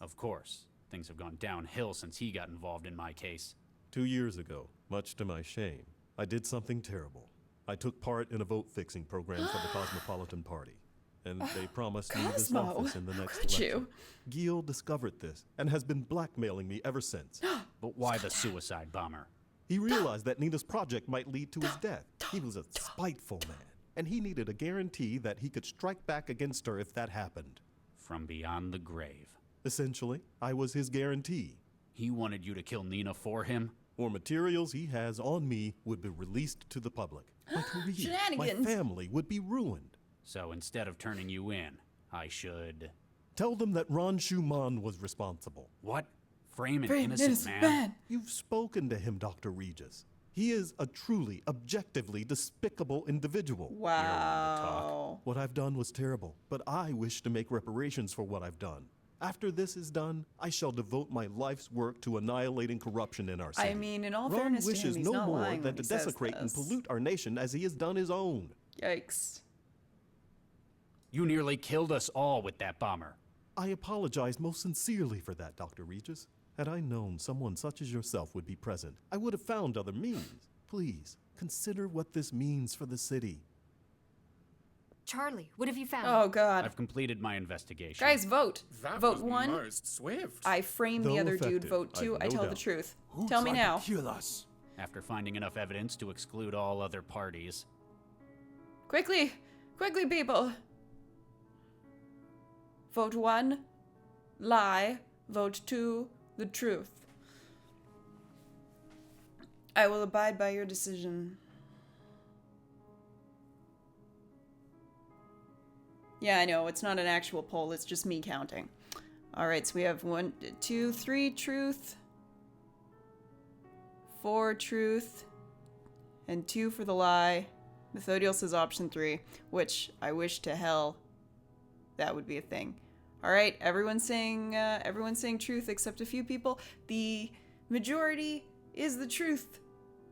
Of course. Things have gone downhill since he got involved in my case. 2 years ago, much to my shame, I did something terrible. I took part in a vote-fixing program for the Cosmopolitan Party, and they promised me this Cosmo? office in the next Could election. you? Gil discovered this and has been blackmailing me ever since. But why the suicide bomber? He realized that Nina's project might lead to his death. He was a spiteful man, and he needed a guarantee that he could strike back against her if that happened. From beyond the grave. Essentially, I was his guarantee. He wanted you to kill Nina for him? Or materials he has on me would be released to the public. My career, my Shenanigans. family would be ruined. So instead of turning you in, I should... Tell them that Ron Schumann was responsible. What? Frame an Very innocent man? You've spoken to him, Dr. Regis. He is a truly, objectively despicable individual. Wow. What I've done was terrible, but I wish to make reparations for what I've done. After this is done, I shall devote my life's work to annihilating corruption in our city. I mean, in all Ron fairness to wishes him, he's no not more lying than when to he says desecrate and this. pollute our nation as he has done his own. Yikes. You nearly killed us all with that bomber. I apologize most sincerely for that, Dr. Regis. Had I known someone such as yourself would be present, I would have found other means. Please, consider what this means for the city. Charlie, what have you found? Oh, God. I've completed my investigation. Guys, vote. That Vote was one. most swift. I frame the Though other dude. effective, Vote I've two. I no tell the doubt. truth. Who Tell me tried now. to kill us? After finding enough evidence to exclude all other parties. Quickly. Quickly, people. Vote one. Lie. Vote two. The truth. I will abide by your decision. Yeah, I know, it's not an actual poll, it's just me counting. Alright, so we have 1, 2, 3 truth, 4 truth, and 2 for the lie. Methodiel says option 3, which I wish to hell that would be a thing. Alright, everyone's saying truth except a few people. The majority is the truth.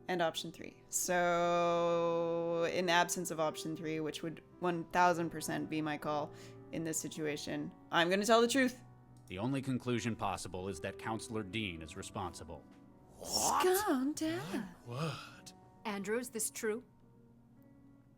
And option 3. So, in absence of option 3, which would 1000% be my call in this situation, I'm gonna tell the truth. The only conclusion possible is that Counselor Dean is responsible. Calm down. Word. Andrew, is this true?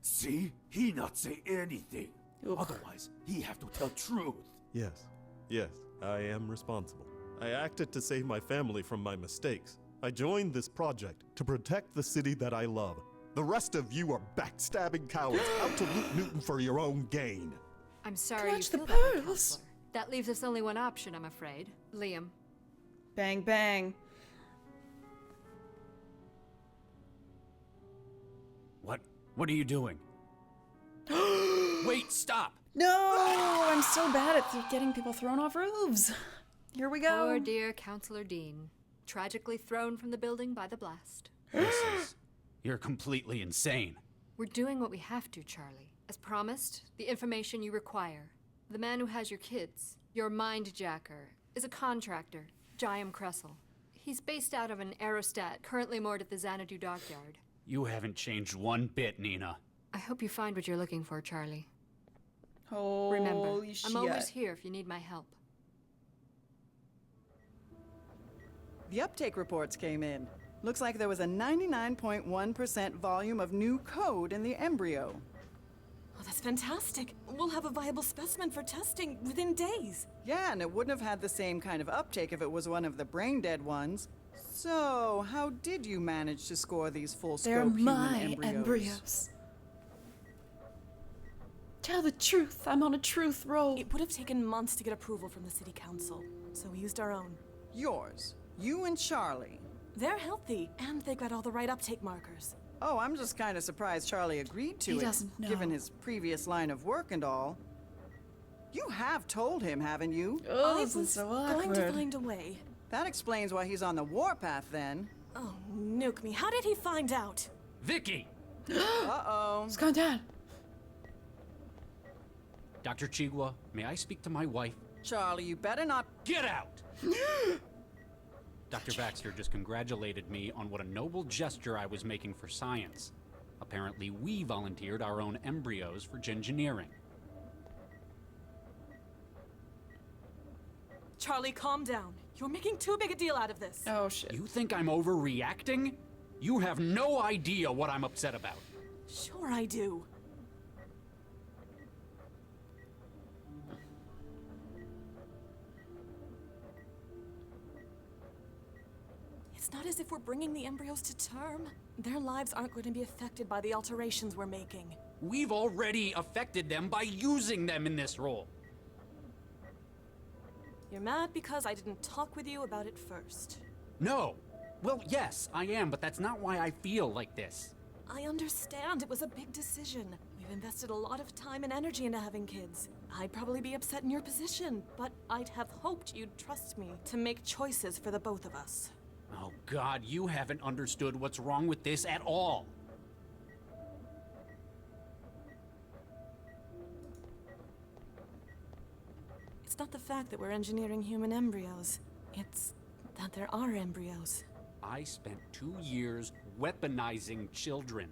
See? He not say anything. Oof. Otherwise, he have to tell truth. Yes, yes, I am responsible. I acted to save my family from my mistakes. I joined this project to protect the city that I love. The rest of you are backstabbing cowards out to loot Newton for your own gain. I'm sorry you Clutch the feel that way, pearls. Counselor. That leaves us only one option, I'm afraid. Liam. Bang, bang. What are you doing? Wait, stop! No! I'm so bad at getting people thrown off roofs. Here we go. Poor dear Counselor Dean. Tragically thrown from the building by the blast. You're completely insane. We're doing what we have to, Charlie. As promised, the information you require. The man who has your kids, your mind jacker, is a contractor, Jayam Kressel. He's based out of an aerostat currently moored at the Xanadu dockyard. You haven't changed one bit, Nina. I hope you find what you're looking for, Charlie. Holy Remember, shit. I'm always here if you need my help. The uptake reports came in. Looks like there was a 99.1% volume of new code in the embryo. Oh, that's fantastic. We'll have a viable specimen for testing within days. Yeah, and it wouldn't have had the same kind of uptake if it was one of the brain-dead ones. So, how did you manage to score these full-scope They're human my embryos? embryos. Tell the truth. I'm on a truth roll. It would have taken months to get approval from the city council, so we used our own. Yours. You and Charlie. They're healthy, and they got all the right uptake markers. Oh, I'm just kind of surprised Charlie agreed to He it, doesn't know. given his previous line of work and all. You have told him, haven't you? Oh, I this is was so going awkward. to find a way. That explains why he's on the warpath then. Oh, nuke me. How did he find out? Vicky! Uh-oh. It's gone down. Dr. Chigwa, may I speak to my wife? Charlie, you better not... Get out! Dr. Baxter just congratulated me on what a noble gesture I was making for science. Apparently, we volunteered our own embryos for gingineering. Charlie, calm down. You're making too big a deal out of this. Oh, shit. You think I'm overreacting? You have no idea what I'm upset about. Sure I do. It's not as if we're bringing the embryos to term. Their lives aren't going to be affected by the alterations we're making. We've already affected them by using them in this role. You're mad because I didn't talk with you about it first. No. Well, yes, I am, but that's not why I feel like this. I understand it was a big decision. We've invested a lot of time and energy into having kids. I'd probably be upset in your position, but I'd have hoped you'd trust me to make choices for the both of us. Oh, God, you haven't understood what's wrong with this at all. It's not the fact that we're engineering human embryos. It's that there are embryos. I spent 2 years weaponizing children.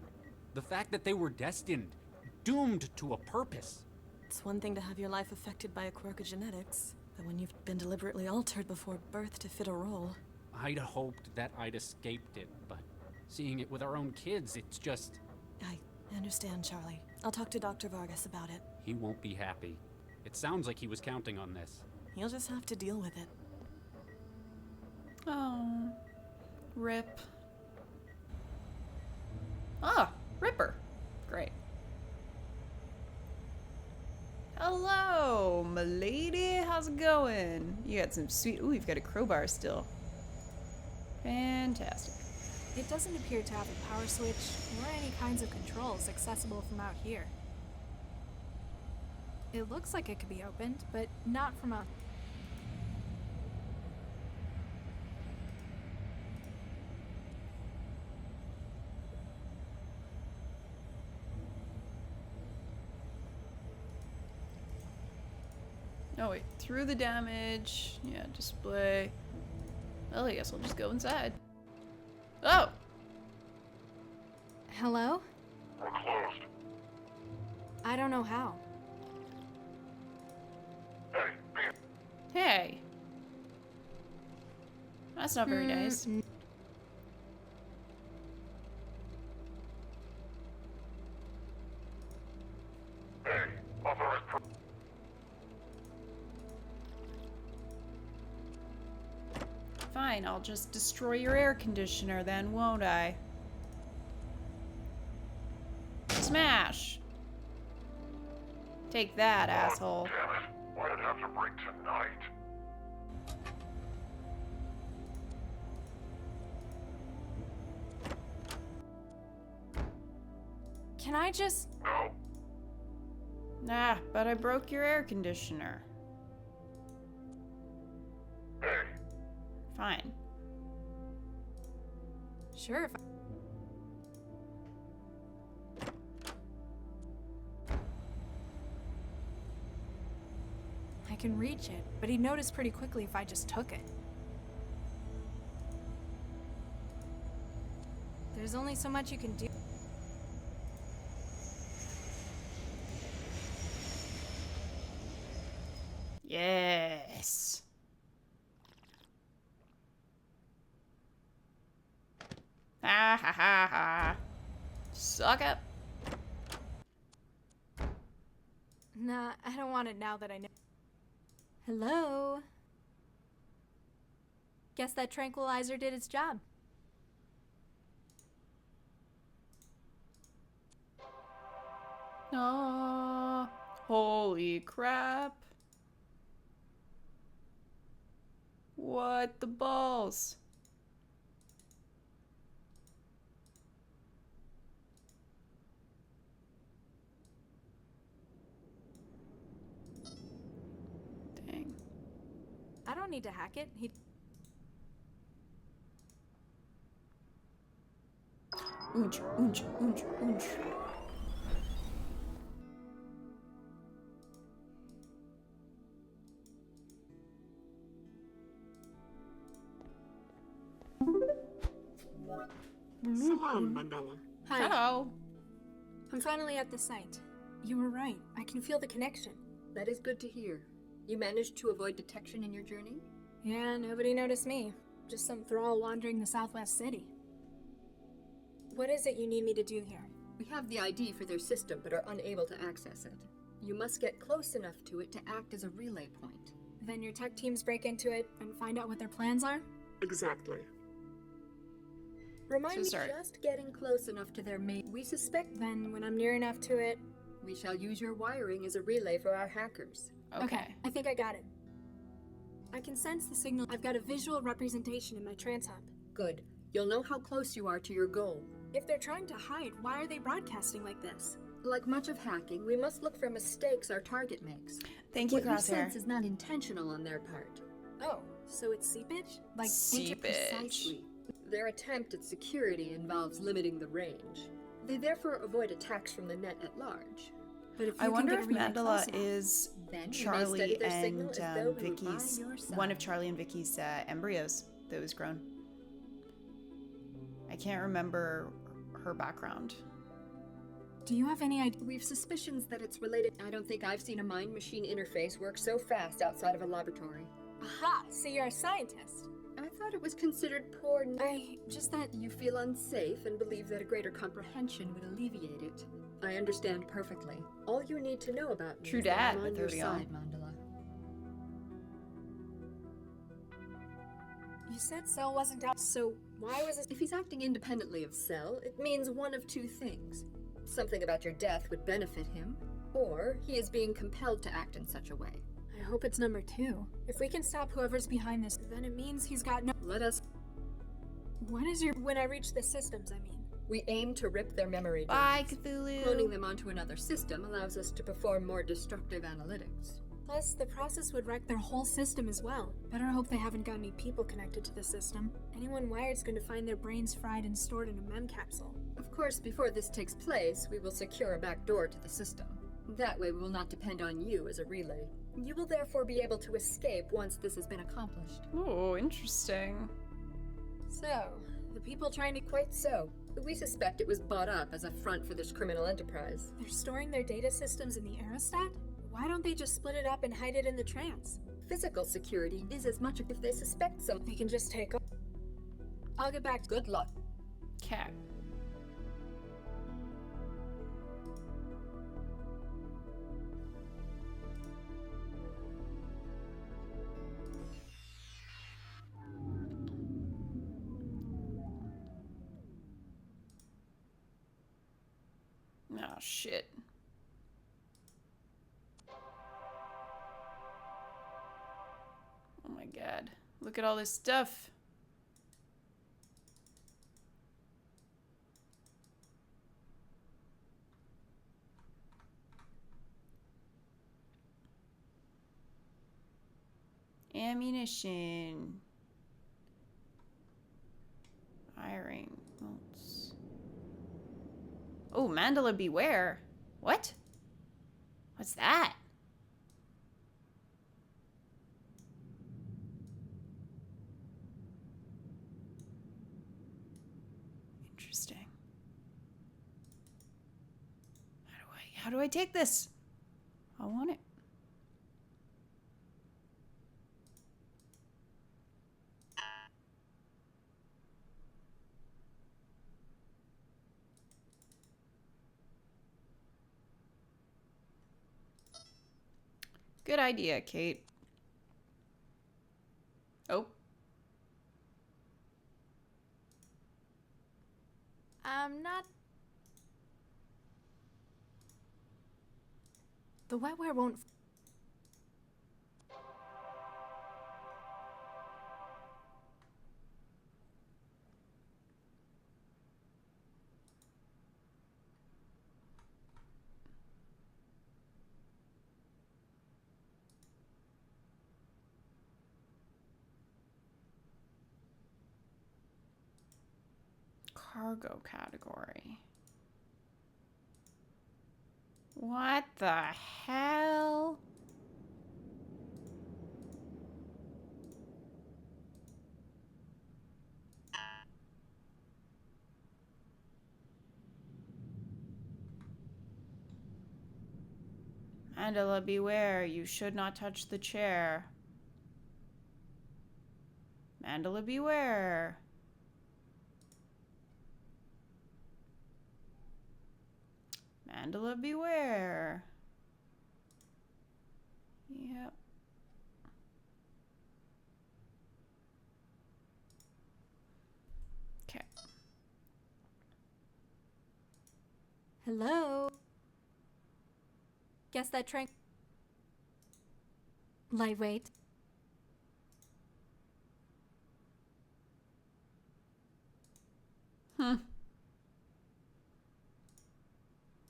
The fact that they were destined, doomed to a purpose. It's one thing to have your life affected by a quirk of genetics, but when you've been deliberately altered before birth to fit a role. I'd hoped that I'd escaped it, but seeing it with our own kids, it's just... I understand, Charlie. I'll talk to Dr. Vargas about it. He won't be happy. It sounds like he was counting on this. You'll just have to deal with it. Oh. Rip. Ah, Ripper. Great. Hello, m'lady. How's it going? You got some sweet... Ooh, you've got a crowbar still. Fantastic. It doesn't appear to have a power switch or any kinds of controls accessible from out here. It looks like it could be opened, but not from out. Oh wait, through the damage. Yeah, display. Well, I guess we'll just go inside. Oh! Hello? We're closed. I don't know how. Hey! That's not very nice. Fine, I'll just destroy your air conditioner then, won't I? Smash! Take that, asshole. Damn it. Why did it have to break tonight? Can I just... No. Nah, but I broke your air conditioner. Hey. Fine. Sure, if I can reach it, but he'd notice pretty quickly if I just took it. There's only so much you can do. Yes. Ha ha ha ha. Suck up. Nah, I don't want it now that I know. Hello? Guess that tranquilizer did its job. Aw, holy crap. What the balls? Dang. I don't need to hack it. Oonch, oonch, oonch, oonch. Salam, Mandela. Hi. Hello. I'm finally at the site. You were right. I can feel the connection. That is good to hear. You managed to avoid detection in your journey? Yeah, nobody noticed me. Just some thrall wandering the southwest city. What is it you need me to do here? We have the ID for their system, but are unable to access it. You must get close enough to it to act as a relay point. Then your tech teams break into it and find out what their plans are? Exactly. Remind me sorry. just getting close enough to their main. We suspect Then when I'm near enough to it... we shall use your wiring as a relay for our hackers. Okay. I think I got it. I can sense the signal. I've got a visual representation in my trans hub. Good. You'll know how close you are to your goal. If they're trying to hide, why are they broadcasting like this? Like much of hacking, we must look for mistakes our target makes. Thank you, What you Crosshair. sense is not intentional on their part. Oh, so it's seepage? Like Seepage. Precisely. Their attempt at security involves limiting the range. They therefore avoid attacks from the net at large. But if you I can wonder get if a relay Mandela close enough- is Then you may Charlie study their signal and as though we were by Vicky's, your side. one of Charlie and Vicky's embryos that was grown. I can't remember her background. Do you have any idea? We've suspicions that it's related. I don't think I've seen a mind-machine interface work so fast outside of a laboratory. Aha! So you're a scientist. I thought it was considered poor. Just that you feel unsafe and believe that a greater comprehension would alleviate it. I understand perfectly. All you need to know about me True is that dad I'm with on your 30 on. side, Mandela. You said Cell wasn't out, so why was it? If he's acting independently of Cell, it means one of two things. Something about your death would benefit him, or he is being compelled to act in such a way. I hope it's number 2. If we can stop whoever's behind this, then it means he's got no. Let us. What is your. When I reach the systems, I mean? We aim to rip their memory Bye, drives. Cthulhu. Cloning them onto another system allows us to perform more destructive analytics. Plus, the process would wreck their whole system as well. Better hope they haven't got any people connected to the system. Anyone wired's going to find their brains fried and stored in a mem capsule. Of course, before this takes place, we will secure a back door to the system. That way we will not depend on you as a relay. You will therefore be able to escape once this has been accomplished. Oh, interesting. So, the people trying to. Quite so. We suspect it was bought up as a front for this criminal enterprise. They're storing their data systems in the aerostat? Why don't they just split it up and hide it in the trans? Physical security is as much if they suspect something. They can just take. I'll get back. Good luck. Cat. Oh, shit. Oh my god. Look at all this stuff. Ammunition. Firing. Bolts. Oh, Mandala beware. What? What's that? Interesting. How do I take this? I want it. Good idea, Kate. Oh. I'm not... The wetware won't... Cargo category. What the hell? Mandala, beware. You should not touch the chair. Mandala, beware. Mandala, beware. Yep. Okay. Hello? Guess that train... Lightweight.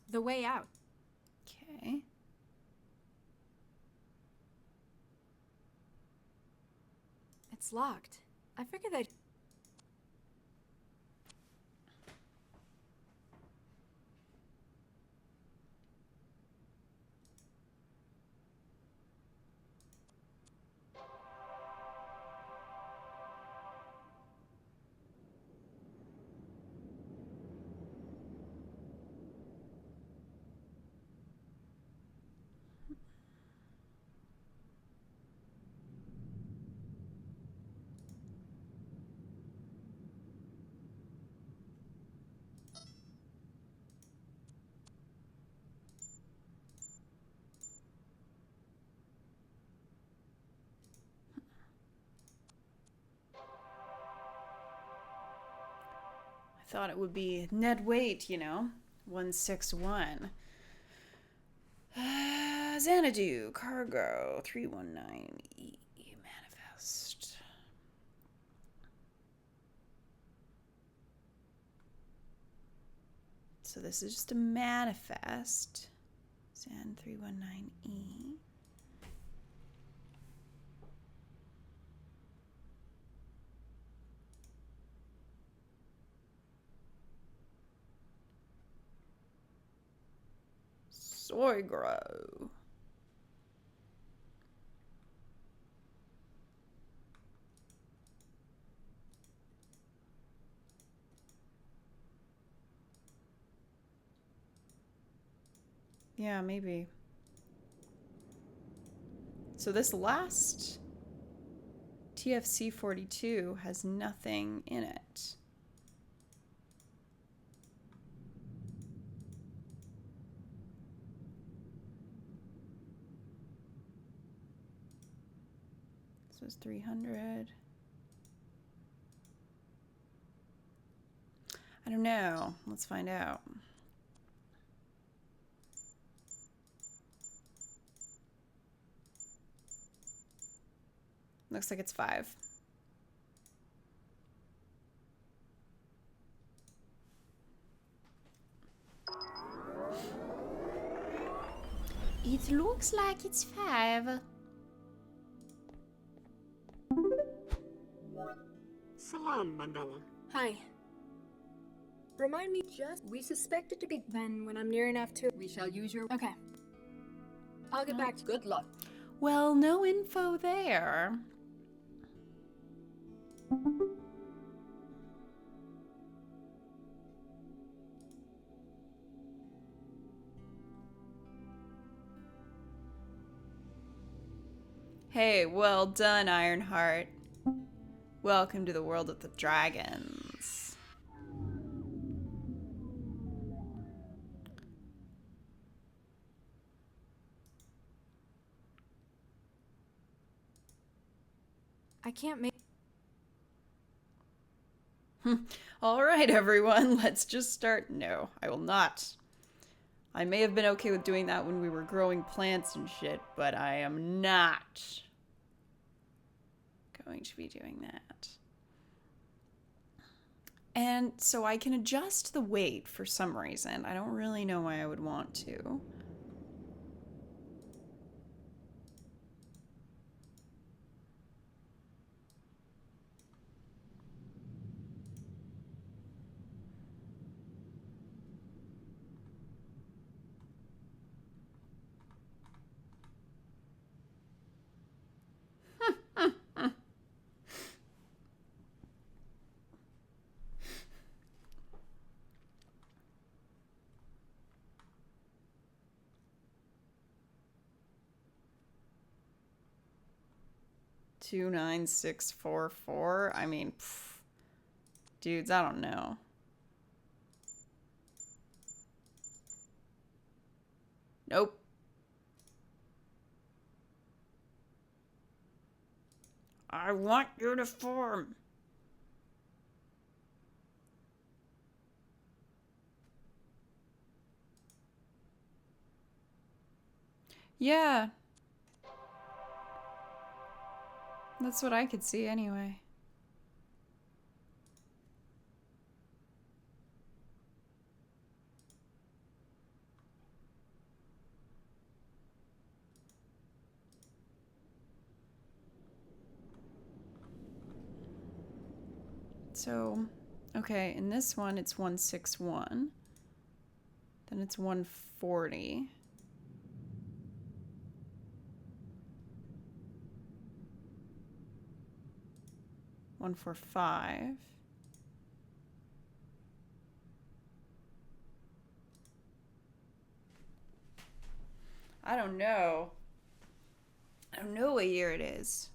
The way out. Okay. It's locked. I figured they'd... I thought it would be Ned Waite, you know, 161. Xanadu, cargo, 319E, manifest. So this is just a manifest. Xan 319E. Soy grow. Yeah, maybe. So this last TFC 42 has nothing in it. This was 300. I don't know. Let's find out. Looks like it's 5. It looks like it's 5. Salam, Mandela. Hi. Remind me we suspect it to be then when I'm near enough to... We shall use your... Okay. I'll get back to you. Good luck. Well, no info there. Hey, well done, Ironheart. Welcome to the world of the dragons. I can't make... All right, everyone, let's just start. No, I will not. I may have been okay with doing that when we were growing plants and shit, but I am not going to be doing that. And so I can adjust the weight for some reason. I don't really know why I would want to. Two, 9, 6, 4, 4. I mean, dudes, I don't know. Nope. I want uniform. Yeah. That's what I could see anyway. So, okay, in this one it's 161. Then it's 140. One, 4, 5. I don't know. I don't know what year it is.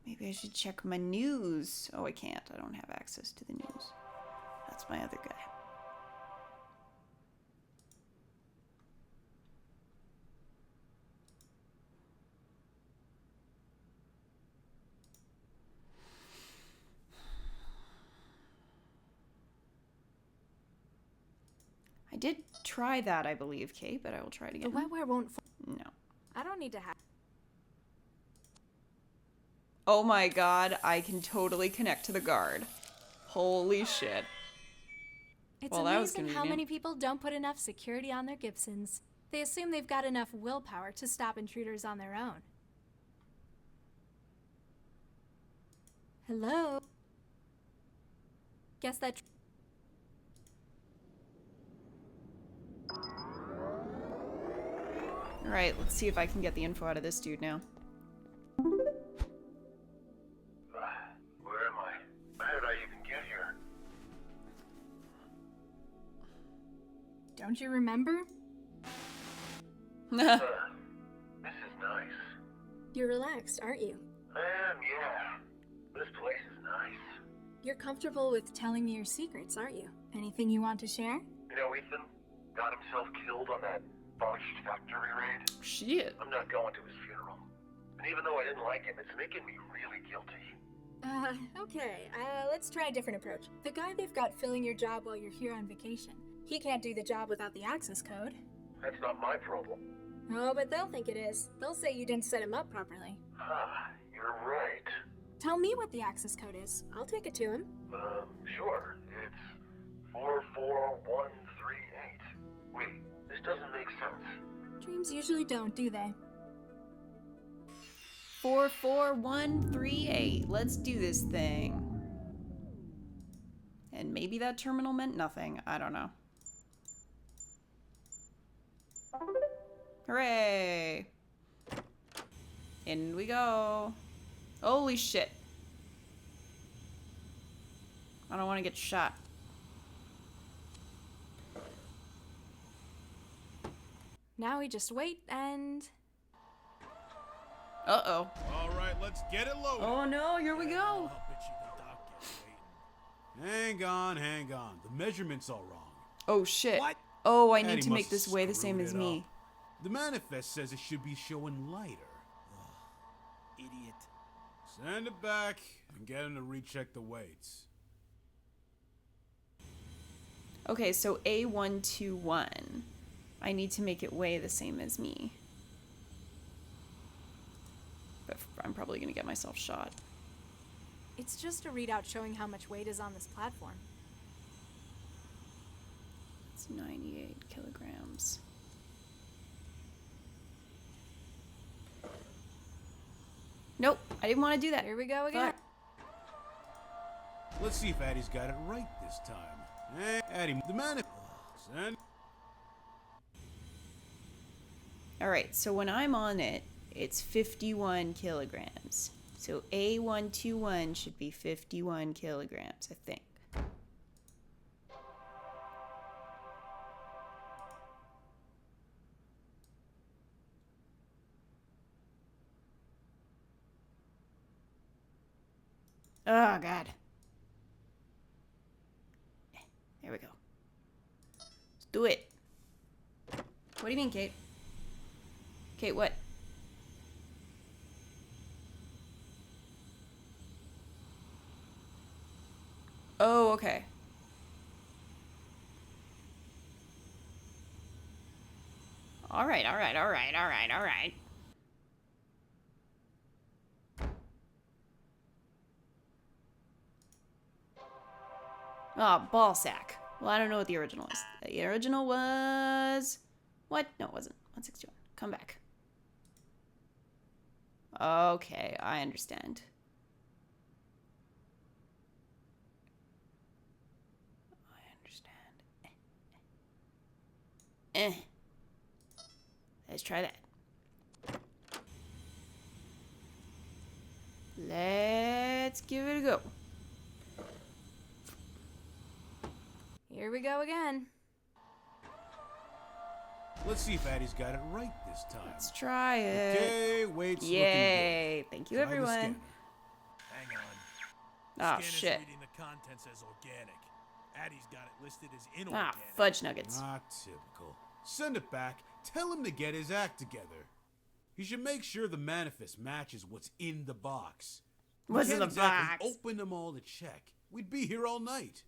Maybe I should check my news. Oh, I can't. I don't have access to the news. That's my other guy. I did try that, I believe, Kate, but I will try it again. The wetware won't... No. I don't need to have... Oh my god, I can totally connect to the guard. Holy shit. It's Well, that was amazing how convenient. many people don't put enough security on their Gibsons. They assume they've got enough willpower to stop intruders on their own. Hello? Guess that... Alright, let's see if I can get the info out of this dude now. Where am I? How did I even get here? Don't you remember? This is nice. You're relaxed, aren't you? I am, yeah. This place is nice. You're comfortable with telling me your secrets, aren't you? Anything you want to share? You know, Ethan got himself killed on that botched factory raid. Shit. I'm not going to his funeral. And even though I didn't like him, it's making me really guilty. Okay. Let's try a different approach. The guy they've got filling your job while you're here on vacation. He can't do the job without the access code. That's not my problem. Oh, but they'll think it is. They'll say you didn't set him up properly. You're right. Tell me what the access code is. I'll take it to him. Sure. It's 44138. Wait, this doesn't make sense. Dreams usually don't, do they? 44138. Let's do this thing. And maybe that terminal meant nothing. I don't know. Hooray! In we go. Holy shit. I don't want to get shot. Now we just wait and... Uh-oh. All right, let's get it loaded. Oh no, here we go. Hang on. The measurement's all wrong. Oh shit. What? Oh, I need Eddie to make must this have way the same screwed as it me. up. The manifest says it should be showing lighter. Idiot. Send it back and get him to recheck the weights. Okay, so A121. I need to make it weigh the same as me. But I'm probably gonna get myself shot. It's just a readout showing how much weight is on this platform. It's 98 kilograms. Nope, I didn't want to do that. Here we go again. Fuck. Let's see if Addie's got it right this time. Hey, Addie, the manifest. Send. Alright, so when I'm on it, it's 51 kilograms. So A121 should be 51 kilograms, I think. Oh, God. There we go. Let's do it. What do you mean, Kate? Kate, what? Oh, okay. All right. Oh, ball sack. Well, I don't know what the original is. The original was... What? No, it wasn't. 161. Come back. Okay, I understand. Let's try that. Let's give it a go. Here we go again. Let's see if Addie's got it right this time. Let's try it. Okay, weight's looking Yay! good. Thank you, Try the everyone. scanner. Hang on. Oh, Scanner's shit. reading the contents as organic. Addie's got it listed as Ah, inorganic. fudge nuggets. Not typical. Send it back. Tell him to get his act together. He should make sure the manifest matches what's in the box. We What's in can't the exactly box? Open them all to check. We'd be here all night.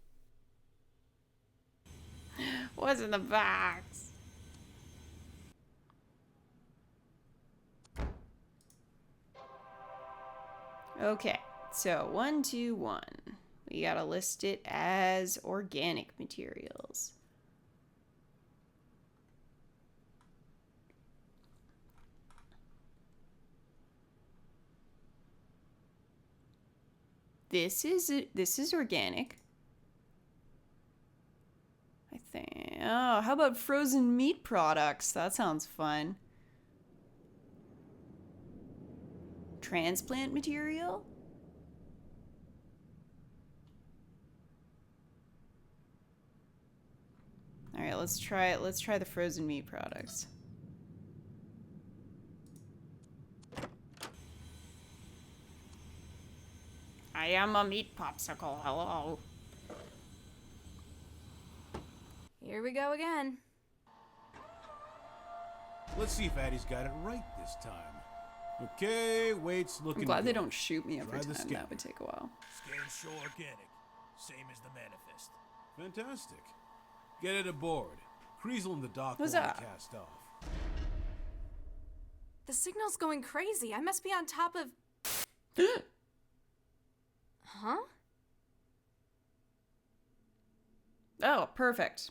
What's in the box? Okay, so 121. We gotta list it as organic materials. This is organic. I think. Oh, how about frozen meat products? That sounds fun. Transplant material? All right, let's try it. Let's try the frozen meat products. I am a meat popsicle. Hello. Here we go again. Let's see if Addie's got it right this time. Okay, weight's looking I'm glad they good. don't shoot me every Try the time. scanner. That would take a while. Scans show organic. Same as the manifest. Fantastic. Get it aboard. Kreisel and the doc will Huzzah. cast off. The signal's going crazy. I must be on top of... Huh? Oh, perfect.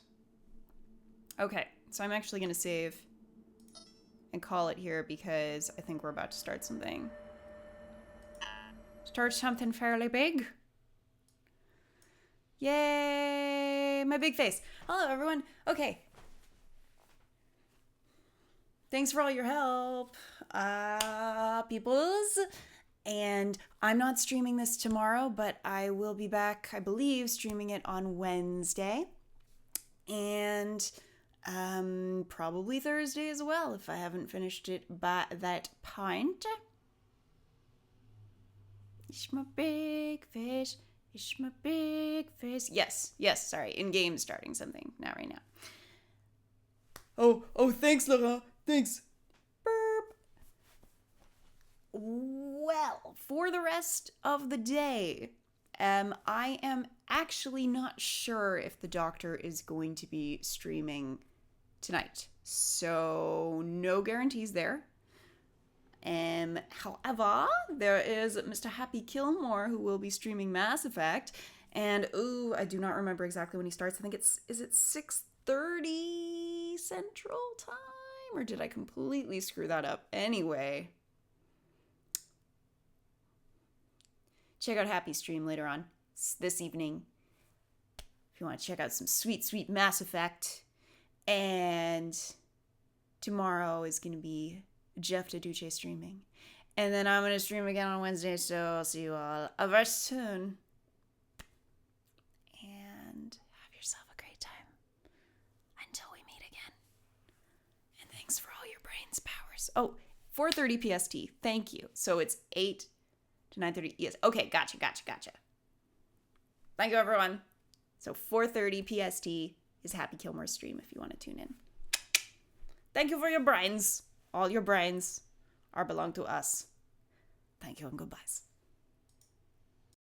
Okay, so I'm actually going to save and call it here because I think we're about to start something. Start something fairly big. Yay! My big face. Hello, everyone. Okay. Thanks for all your help, peoples. And I'm not streaming this tomorrow, but I will be back, I believe, streaming it on Wednesday. And probably Thursday as well, if I haven't finished it by that point. It's my big fish. It's my big fish. Yes, sorry. In-game starting something. Not right now. Oh, thanks, Laura. Thanks. Burp. Well, for the rest of the day, I am actually not sure if the doctor is going to be streaming tonight. So, no guarantees there. However, there is Mr. Happy Kilmore who will be streaming Mass Effect. And, I do not remember exactly when he starts. I think is it 6:30 Central Time? Or did I completely screw that up? Anyway, check out Happy's stream later on this evening if you want to check out some sweet, sweet Mass Effect. And tomorrow is going to be Jeff DeDuce streaming. And then I'm going to stream again on Wednesday, so I'll see you all very soon. And have yourself a great time until we meet again. And thanks for all your brains powers. Oh, 4:30 PST. Thank you. So it's 8 to 9:30. Yes. Okay, gotcha. Thank you, everyone. So 4:30 PST is Happy Kilmore's stream if you want to tune in. Thank you for your brains. All your brains belong to us. Thank you and goodbyes.